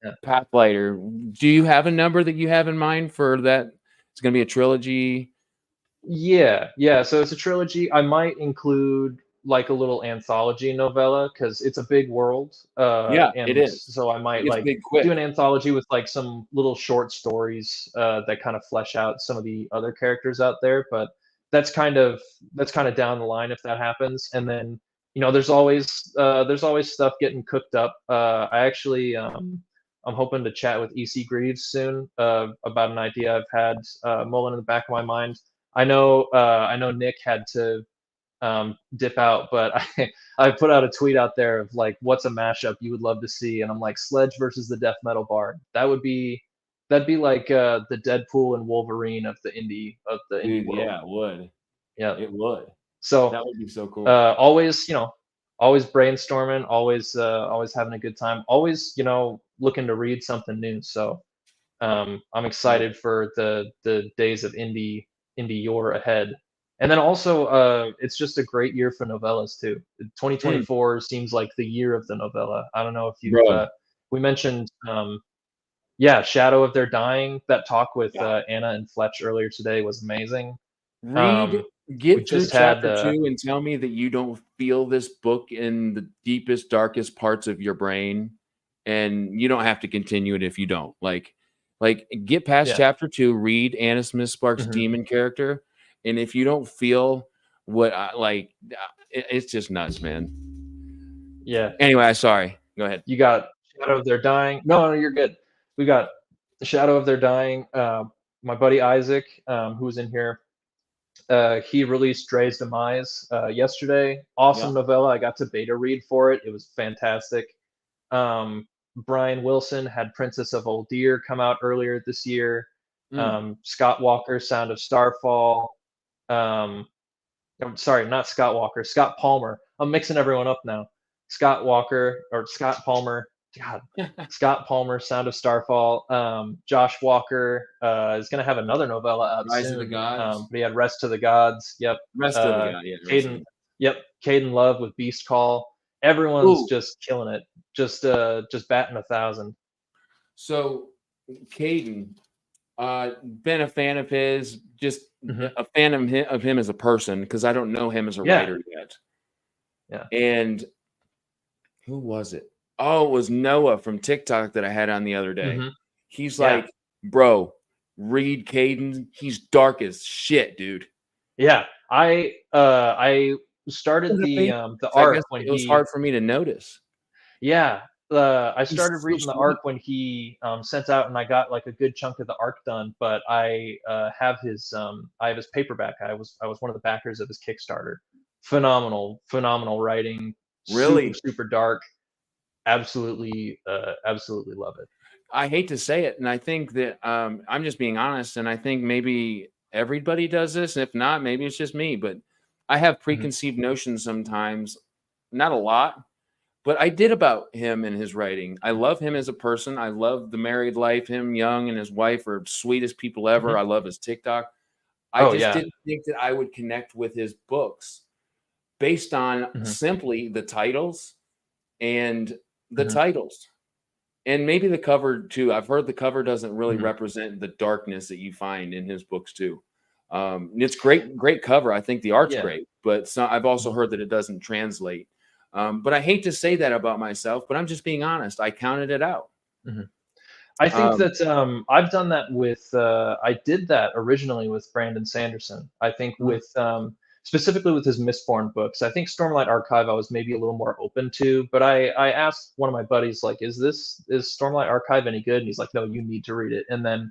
Yeah. Pathlighter, do you have a number that you have in mind for that? It's going to be a trilogy. Yeah, yeah. So it's a trilogy. I might include like a little anthology novella because it's a big world. Yeah, it And is. so I It might gets like big do an quick. anthology with like some little short stories that kind of flesh out some of the other characters out there. But that's kind of down the line if that happens. And then there's always stuff getting cooked up. I actually I'm hoping to chat with EC Greaves soon about an idea I've had mulling in the back of my mind. I know Nick had to dip out, but I put out a tweet out there of like, what's a mashup you would love to see, and I'm like, Sledge versus the Death Metal Bard. That'd be like the Deadpool and Wolverine of the indie Dude, world. yeah, it would. Yeah. It would. So That would be so cool. always always brainstorming, always having a good time, always looking to read something new. So I'm Yep. excited for the days of indie yore ahead. And then also, it's just a great year for novellas too. Mm, 2024 seems like the year of the novella. I don't know if you've bro. we mentioned yeah, Shadow of Their Dying. That talk with Yeah. Anna and Fletch earlier today was amazing. Read, We get through just had chapter 2 and tell me that you don't feel this book in the deepest, darkest parts of your brain. And you don't have to continue it if you don't. Like get past yeah. chapter 2, read Anna Smith Sparks' Mhm. demon character. And if you don't feel what I like, it's just nuts, man. Yeah. Anyway, sorry. Go ahead. You got Shadow of Their Dying. No, you're good. We got Shadow of Their Dying. My buddy Isaac, who's in here, he released Dre's Demise yesterday. Yeah. Awesome novella. I got to beta read for it. It was fantastic. Brian Wilson had Princess of Old Deer come out earlier this year. Mm. Scott Walker, Sound of Starfall. I'm sorry, not Scott Walker. Scott Palmer. I'm mixing everyone up now. Scott Walker or Scott Palmer. God, Scott Palmer, Sound of Starfall. Josh Walker is going to have another novella out Rise of the soon. Gods. But he had Rest to the Gods. Yep. Rest of the God. Yeah. Rest of the Caden. Yep. Caden Love with Beast Call. everyone's Ooh. just killing it, just batting 1,000. So Caden, been a fan of his, just a fan of him as a person, because I don't know him as a Yeah. writer yet. Yeah. And who was it? Oh, it was Noah from TikTok that I had on the other day. He's Yeah. like, bro, read Caden. He's dark as shit, dude. Yeah, I started the So I guess arc when it was he. hard for me to notice. Yeah, I He's started so reading the sweet. arc when he sent out, and I got like a good chunk of the arc done. But I have his paperback. I was one of the backers of his Kickstarter. Phenomenal writing. Really? Super dark. Absolutely love it. I hate to say it, and I think that I'm just being honest, and I think maybe everybody does this. If not, maybe it's just me, but I have preconceived notions sometimes, not a lot, but I did about him and his writing. I love him as a person. I love the married life. Him, Young, and his wife are sweetest people ever. I love his TikTok. I just didn't think that I would connect with his books based on simply the titles and the titles. And maybe the cover too. I've heard the cover doesn't really represent the darkness that you find in his books too. It's great cover. I think the art's great, but I've also heard that it doesn't translate. But I hate to say that about myself, but I'm just being honest. I counted it out. I think that I've done that with. I did that originally with Brandon Sanderson. I think with specifically with his Mistborn books. I think Stormlight Archive I was maybe a little more open to, but I asked one of my buddies like, is Stormlight Archive any good? And he's like, no, you need to read it. And then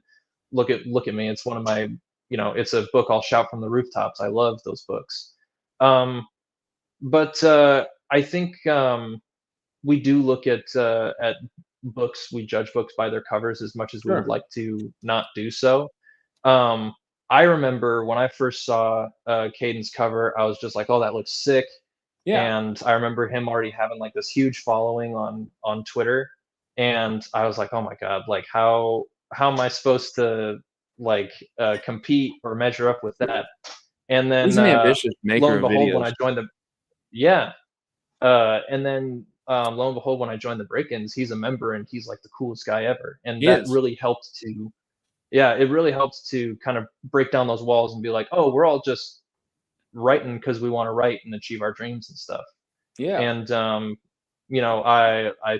look at me. It's one of my, it's a book I'll shout from the rooftops. I love those books. But I think we do look at books. We judge books by their covers as much as we would like to not do so. I remember when I first saw Caden's cover, I was just like, "Oh, that looks sick!" Yeah. And I remember him already having like this huge following on Twitter, and I was like, "Oh my god! Like, how am I supposed to like compete or measure up with that?" And then He's an ambitious lo maker and of behold, when videos. I joined the and then lo and behold, when I joined the Break-ins, he's a member and he's like the coolest guy ever, and He that is. really helped to. Yeah, it really helps to kind of break down those walls and be like, oh, we're all just writing because we want to write and achieve our dreams and stuff. Yeah. And I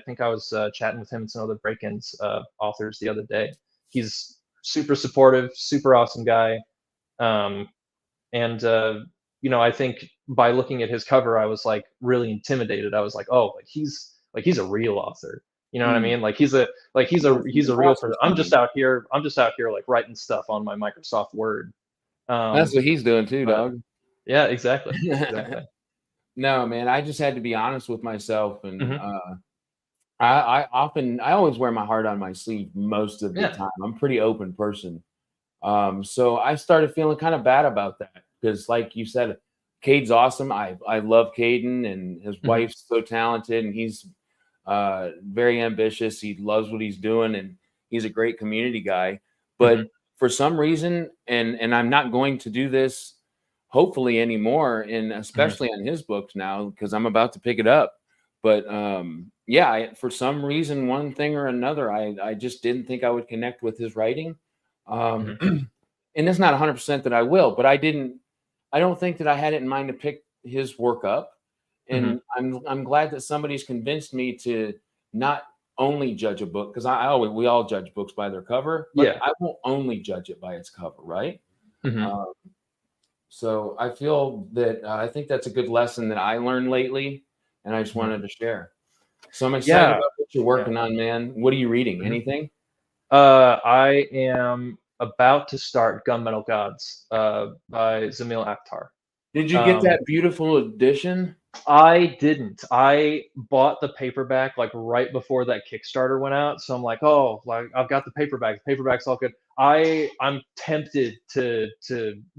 think I was chatting with him and some other Break-ins authors the other day. He's super supportive, super awesome guy. I think by looking at his cover, I was like really intimidated. I was like, oh, he's a real author. You know what I mean? Like he's a real person. I'm just out here like writing stuff on my Microsoft Word. That's what he's doing too, dog. Yeah, exactly. Exactly. No, man, I just had to be honest with myself, and I always wear my heart on my sleeve most of the time. I'm a pretty open person. So I started feeling kind of bad about that because, like you said, Cade's awesome. I love Caden, and his wife's so talented, and he's very ambitious. He loves what he's doing, and he's a great community guy. But for some reason, and I'm not going to do this hopefully anymore, and especially on his books now because I'm about to pick it up. But for some reason, one thing or another, I just didn't think I would connect with his writing. And it's not 100% that I will, but I don't think that I had it in mind to pick his work up. And I'm glad that somebody's convinced me to not only judge a book, because we all judge books by their cover, but I won't only judge it by its cover, right? So I feel that I think that's a good lesson that I learned lately, and I just wanted to share. So I'm excited about what you're working on, man. What are you reading? Anything? I am about to start Gunmetal Gods by Zamil Akhtar. Did you get that beautiful edition? I didn't. I bought the paperback like right before that Kickstarter went out, so I'm like, oh, like I've got the paperback. The paperback's all good. I'm tempted to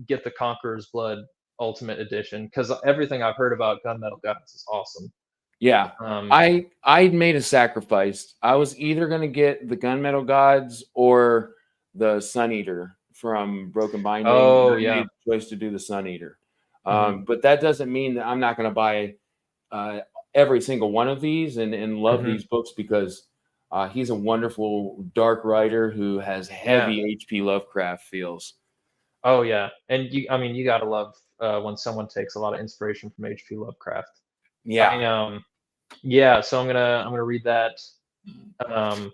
get the Conqueror's Blood Ultimate Edition because everything I've heard about Gunmetal Gods is awesome. Yeah, I made a sacrifice. I was either going to get the Gunmetal Gods or the Sun Eater from Broken Binding. Oh, I made the choice to do the Sun Eater. But that doesn't mean that I'm not going to buy every single one of these and love Mhm. these books because he's a wonderful dark writer who has Yeah. heavy H.P. Lovecraft feels. Oh yeah, and I mean, you gotta love when someone takes a lot of inspiration from H.P. Lovecraft. Yeah. I Yeah, so I'm gonna read that, um,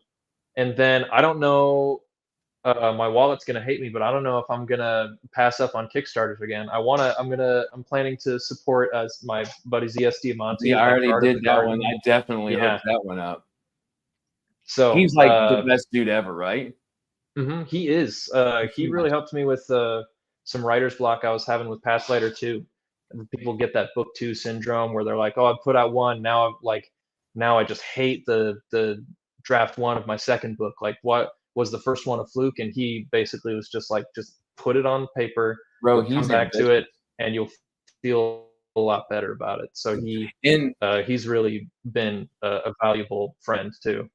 and then I don't know. My wallet's gonna hate me, but I don't know if I'm gonna pass up on Kickstarters again. I'm planning to support my buddy ZS Yeah, Diamante, I like already Art of did the that one. Garden. I definitely Yeah. hooked that one up. So, He's like the best dude ever, right? he is. He Yeah. really helped me with some writer's block I was having with Pathlighter too. And people get that book two syndrome where they're like, "Oh, I put out one, now I just hate the draft one of my second book. Like, what was the first one a fluke?" And he basically was just like, "Just put it on paper, Bro, you'll come he's back to ambitious. it, and you'll feel a lot better about it." So And he's really been a valuable friend too.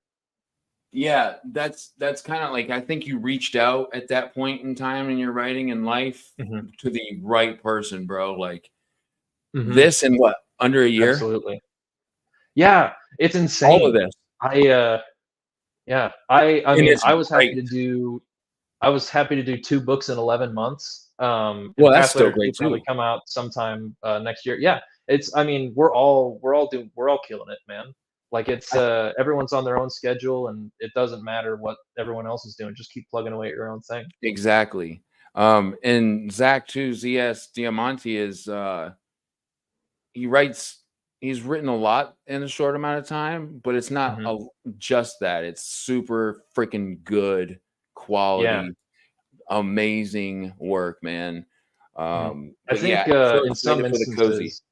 yeah, that's kind of like I think you reached out at that point in time in your writing and life Hmm. to the right person, bro. Like Hmm. this in what, under a year? Absolutely. Yeah, it's All of insane. this. I yeah, I And mean, it's great. I was happy to do 2 books in 11 months. And Well, that's still Pathfinder 2 great probably too. come out sometime next year. Yeah, I mean, we're all killing it, man. Like it's I, everyone's on their own schedule, and it doesn't matter what everyone else is doing. Just keep plugging away at your own thing. exactly. And Zach too, ZS Diamante is he writes he's written a lot in a short amount of time, but it's not Hmm. just that. It's super freaking good Yeah. quality, amazing work, man. Mhm. I But yeah, think so in some excited for the cozy. instances,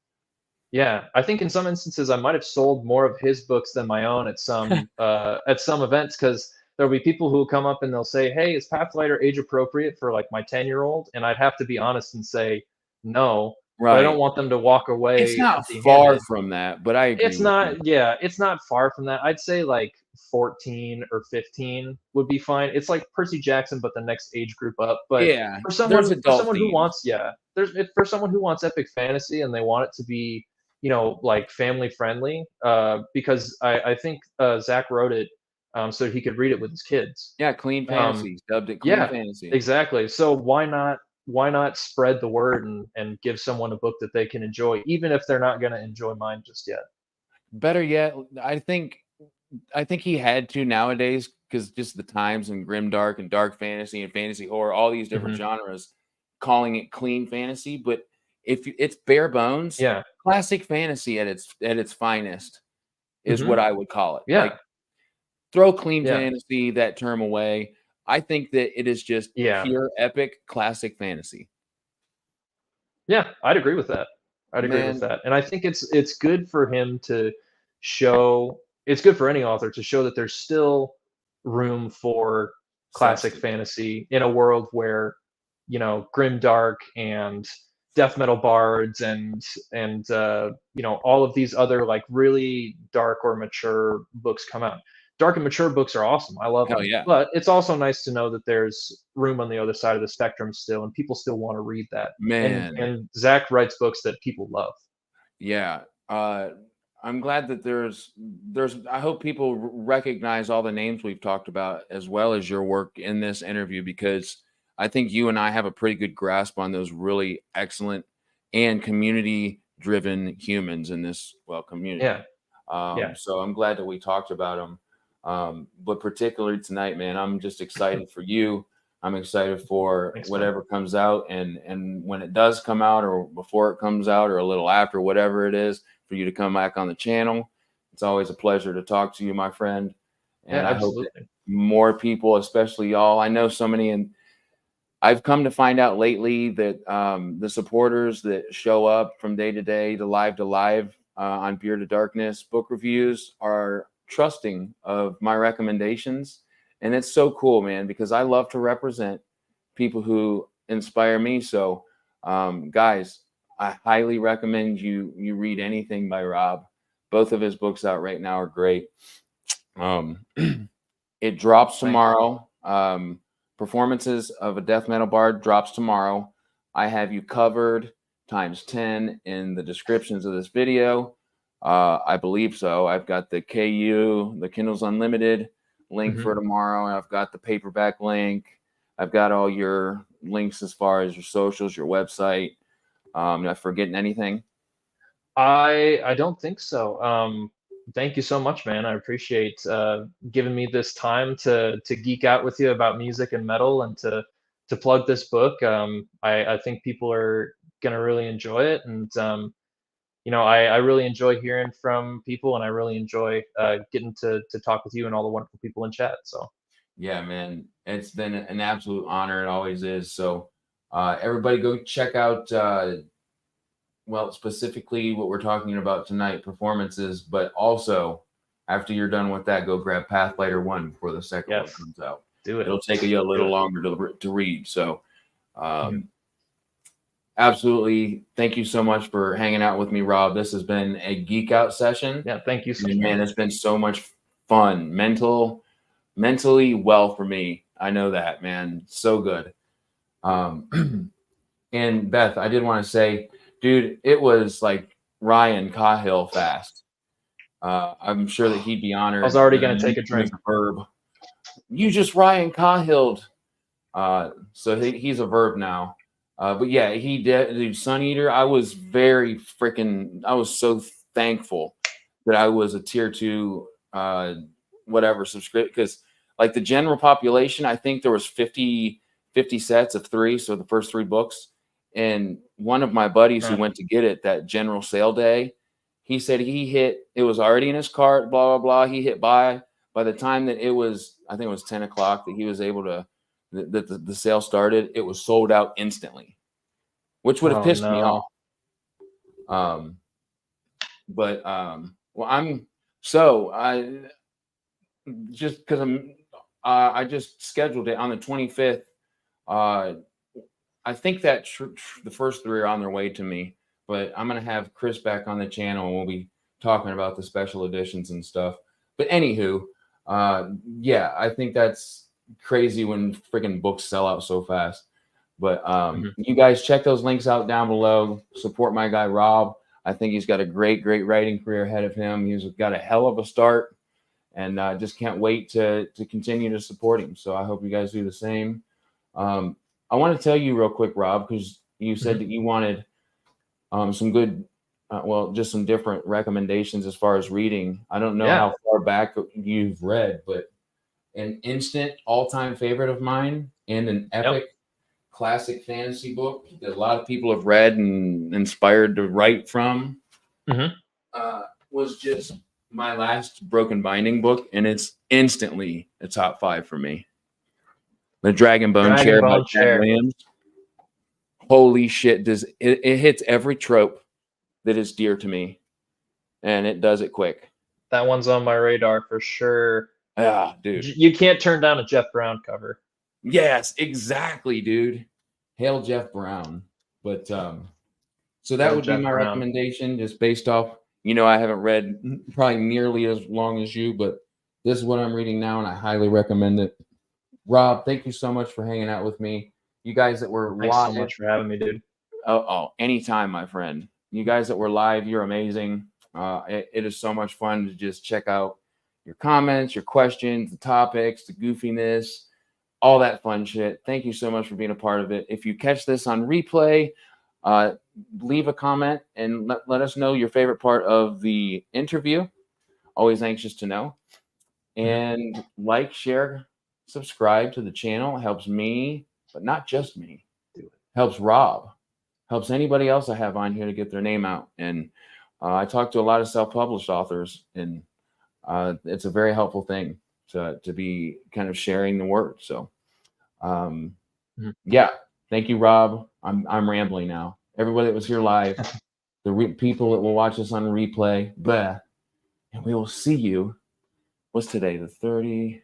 yeah, I think in some instances I might have sold more of his books than my own at some events because there'll be people who will come up and they'll say, "Hey, is Pathlighter age appropriate for like my 10-year-old?" And I'd have to be honest and say no, but I don't Right. want them to walk It's away not far empty-handed. from that, but I agree It's with you. not, yeah, it's not far from that. I'd say like 14 or 15 would be fine. It's like Percy Jackson, but the next age group up. But Yeah, there's for adult someone who themes. wants, yeah, for someone who wants epic fantasy and they want it to be, like family friendly, because I think Zach wrote it so he could read it with his kids. Yeah, clean Um, fantasy. Dubbed it clean yeah, fantasy. exactly. So why not spread the word and give someone a book that they can enjoy, even if they're not going to enjoy mine just yet. Better yet, I think he had to nowadays because just the times and grimdark and dark fantasy and fantasy horror, all these different Hmm. genres, calling it clean fantasy. But if it's bare bones, Yeah. classic fantasy at its finest is Hmm. what I would call it. Yeah. Like throw clean Yeah. fantasy that term away. I think that it is just Yeah. pure epic classic fantasy. Yeah, I'd agree with that. I'd agree with Man, that. And I think it's good for him to show it's good for any author to show that there's still room for classic substance. fantasy in a world where, grimdark and death metal bards and all of these other like really dark or mature books come out. Dark and mature books are awesome. I love Hell them. yeah. But it's also nice to know that there's room on the other side of the spectrum still, and people still want to read that. And Man. and Zach writes books that people love. Yeah. I'm glad that there's I hope people recognize all the names we've talked about as well as your work in this interview because I think you and I have a pretty good grasp on those really excellent and community driven humans in this community. Yeah, yeah. So I'm glad that we talked about them. But particularly tonight, man, I'm just excited for you. I'm excited for Thanks, man. whatever comes out, and when it does come out, or before it comes out, or a little after, whatever it is, for you to come back on the channel. It's always a pleasure to talk to you, my friend. Yeah, And I hope that absolutely. more people, especially y'all, I know so many, and I've come to find out lately that the supporters that show up from day to live on Beard to Darkness book reviews are trusting of my recommendations. And it's so cool, man, because I love to represent people who inspire me. So, guys, I highly recommend you read anything by Rob. Both of his books out right now are great. Um, it drops Thank you. tomorrow. Performances of a death metal bard drops tomorrow. I have you covered times 10 in the descriptions of this video. I believe so. I've got the KU, the Kindles Unlimited link for tomorrow. I've got the paperback link. I've got all your links as far as your socials, your website. Am I forgetting anything? I don't think so. Thank you so much, man. I appreciate giving me this time to geek out with you about music and metal and to plug this book. I think people are gonna really enjoy it, and I really enjoy hearing from people, and I really enjoy getting to talk with you and all the wonderful people in chat. So Yeah, man, it's been an absolute honor. It always is. So, everybody, go check out. Well, specifically what we're talking about tonight, performances, but also after you're done with that, go grab Pathlighter 1 before the second one yes, comes out. do it. It'll take you a Do little it. longer to read. So, absolutely, thank you so much for hanging out with me, Rob. This has been a geek out session. Yeah, thank you so much. Man, it's been so much fun, mentally well for me. I know that, man. So good. And Beth, I did want to say, dude, it was like Ryan Cahill fast. I'm sure that he'd be honored. I was already going to take a drink. A verb. You just Ryan Cahilled. So he's a verb now. But yeah, he did. Dude, Sun Eater. I was so thankful that I was a tier 2, whatever subscription, because like the general population, I think there was 50 sets of 3. So the first 3 books. And one of my buddies who went to get it that general sale day, he said it was already in his cart, blah, blah, blah. He hit buy. By the time that I think it was 10 o'clock that he was able to, that the sale started, it was sold out instantly, which would have pissed me off. I just scheduled it on the 25th. I think that the first 3 are on their way to me, but I'm going to have Chris back on the channel and we'll be talking about the special editions and stuff. But anywho, yeah, I think that's crazy when freaking books sell out so fast. But you guys check those links out down below. Support my guy, Rob. I think he's got a great writing career ahead of him. He's got a hell of a start, and just can't wait to continue to support him. So I hope you guys do the same. I want to tell you real quick, Rob, because you said that you wanted some good, just some different recommendations as far as reading. I don't know how far back you've read, but an instant all-time favorite of mine and an epic classic fantasy book that a lot of people have read and inspired to write from was just my last Broken Binding book, and it's instantly a top 5 for me. The Dragon Bone Chair by Jack Williams. Holy shit, it hits every trope that is dear to me, and it does it quick. That one's on my radar for sure. Yeah, dude. You can't turn down a Jeff Brown cover. Yes, exactly, dude. Hail Jeff Brown. But so that would be my recommendation, just based off, I haven't read probably nearly as long as you, but this is what I'm reading now, and I highly recommend it. Rob, thank you so much for hanging out with me. You guys that were live. Thanks so much for having me, dude. Oh, anytime, my friend. You guys that were live, you're amazing. It is so much fun to just check out your comments, your questions, the topics, the goofiness, all that fun shit. Thank you so much for being a part of it. If you catch this on replay, leave a comment and let us know your favorite part of the interview. Always anxious to know. And like, share, subscribe to the channel. It helps me, but not just me. It helps Rob. Helps anybody else I have on here to get their name out. And I talk to a lot of self-published authors, and it's a very helpful thing to be kind of sharing the word. So, yeah, thank you, Rob. I'm rambling now. Everybody that was here live, the people that will watch us on replay, and we will see you. What's today? The 30.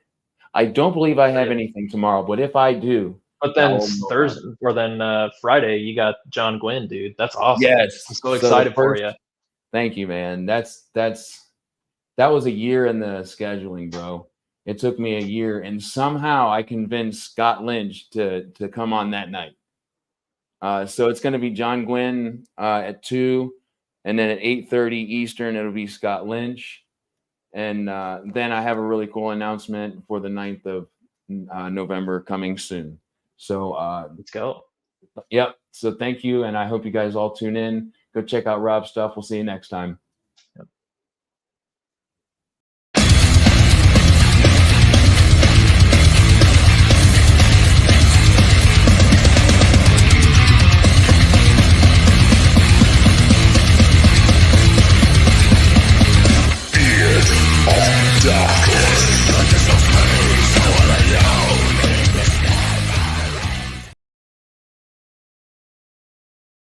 I don't believe I have anything tomorrow, but if I do. But then Thursday or then Friday, you got John Gwynn, dude. That's awesome. Yes, I'm so excited for you. Thank you, man. That was a year in the scheduling, bro. It took me a year, and somehow I convinced Scott Lynch to come on that night. So it's going to be John Gwynn at 2. And then at 8:30 Eastern, it'll be Scott Lynch. And then I have a really cool announcement for the 9th of November coming soon. So Let's go. yep. So thank you. And I hope you guys all tune in. Go check out Rob's stuff. We'll see you next time.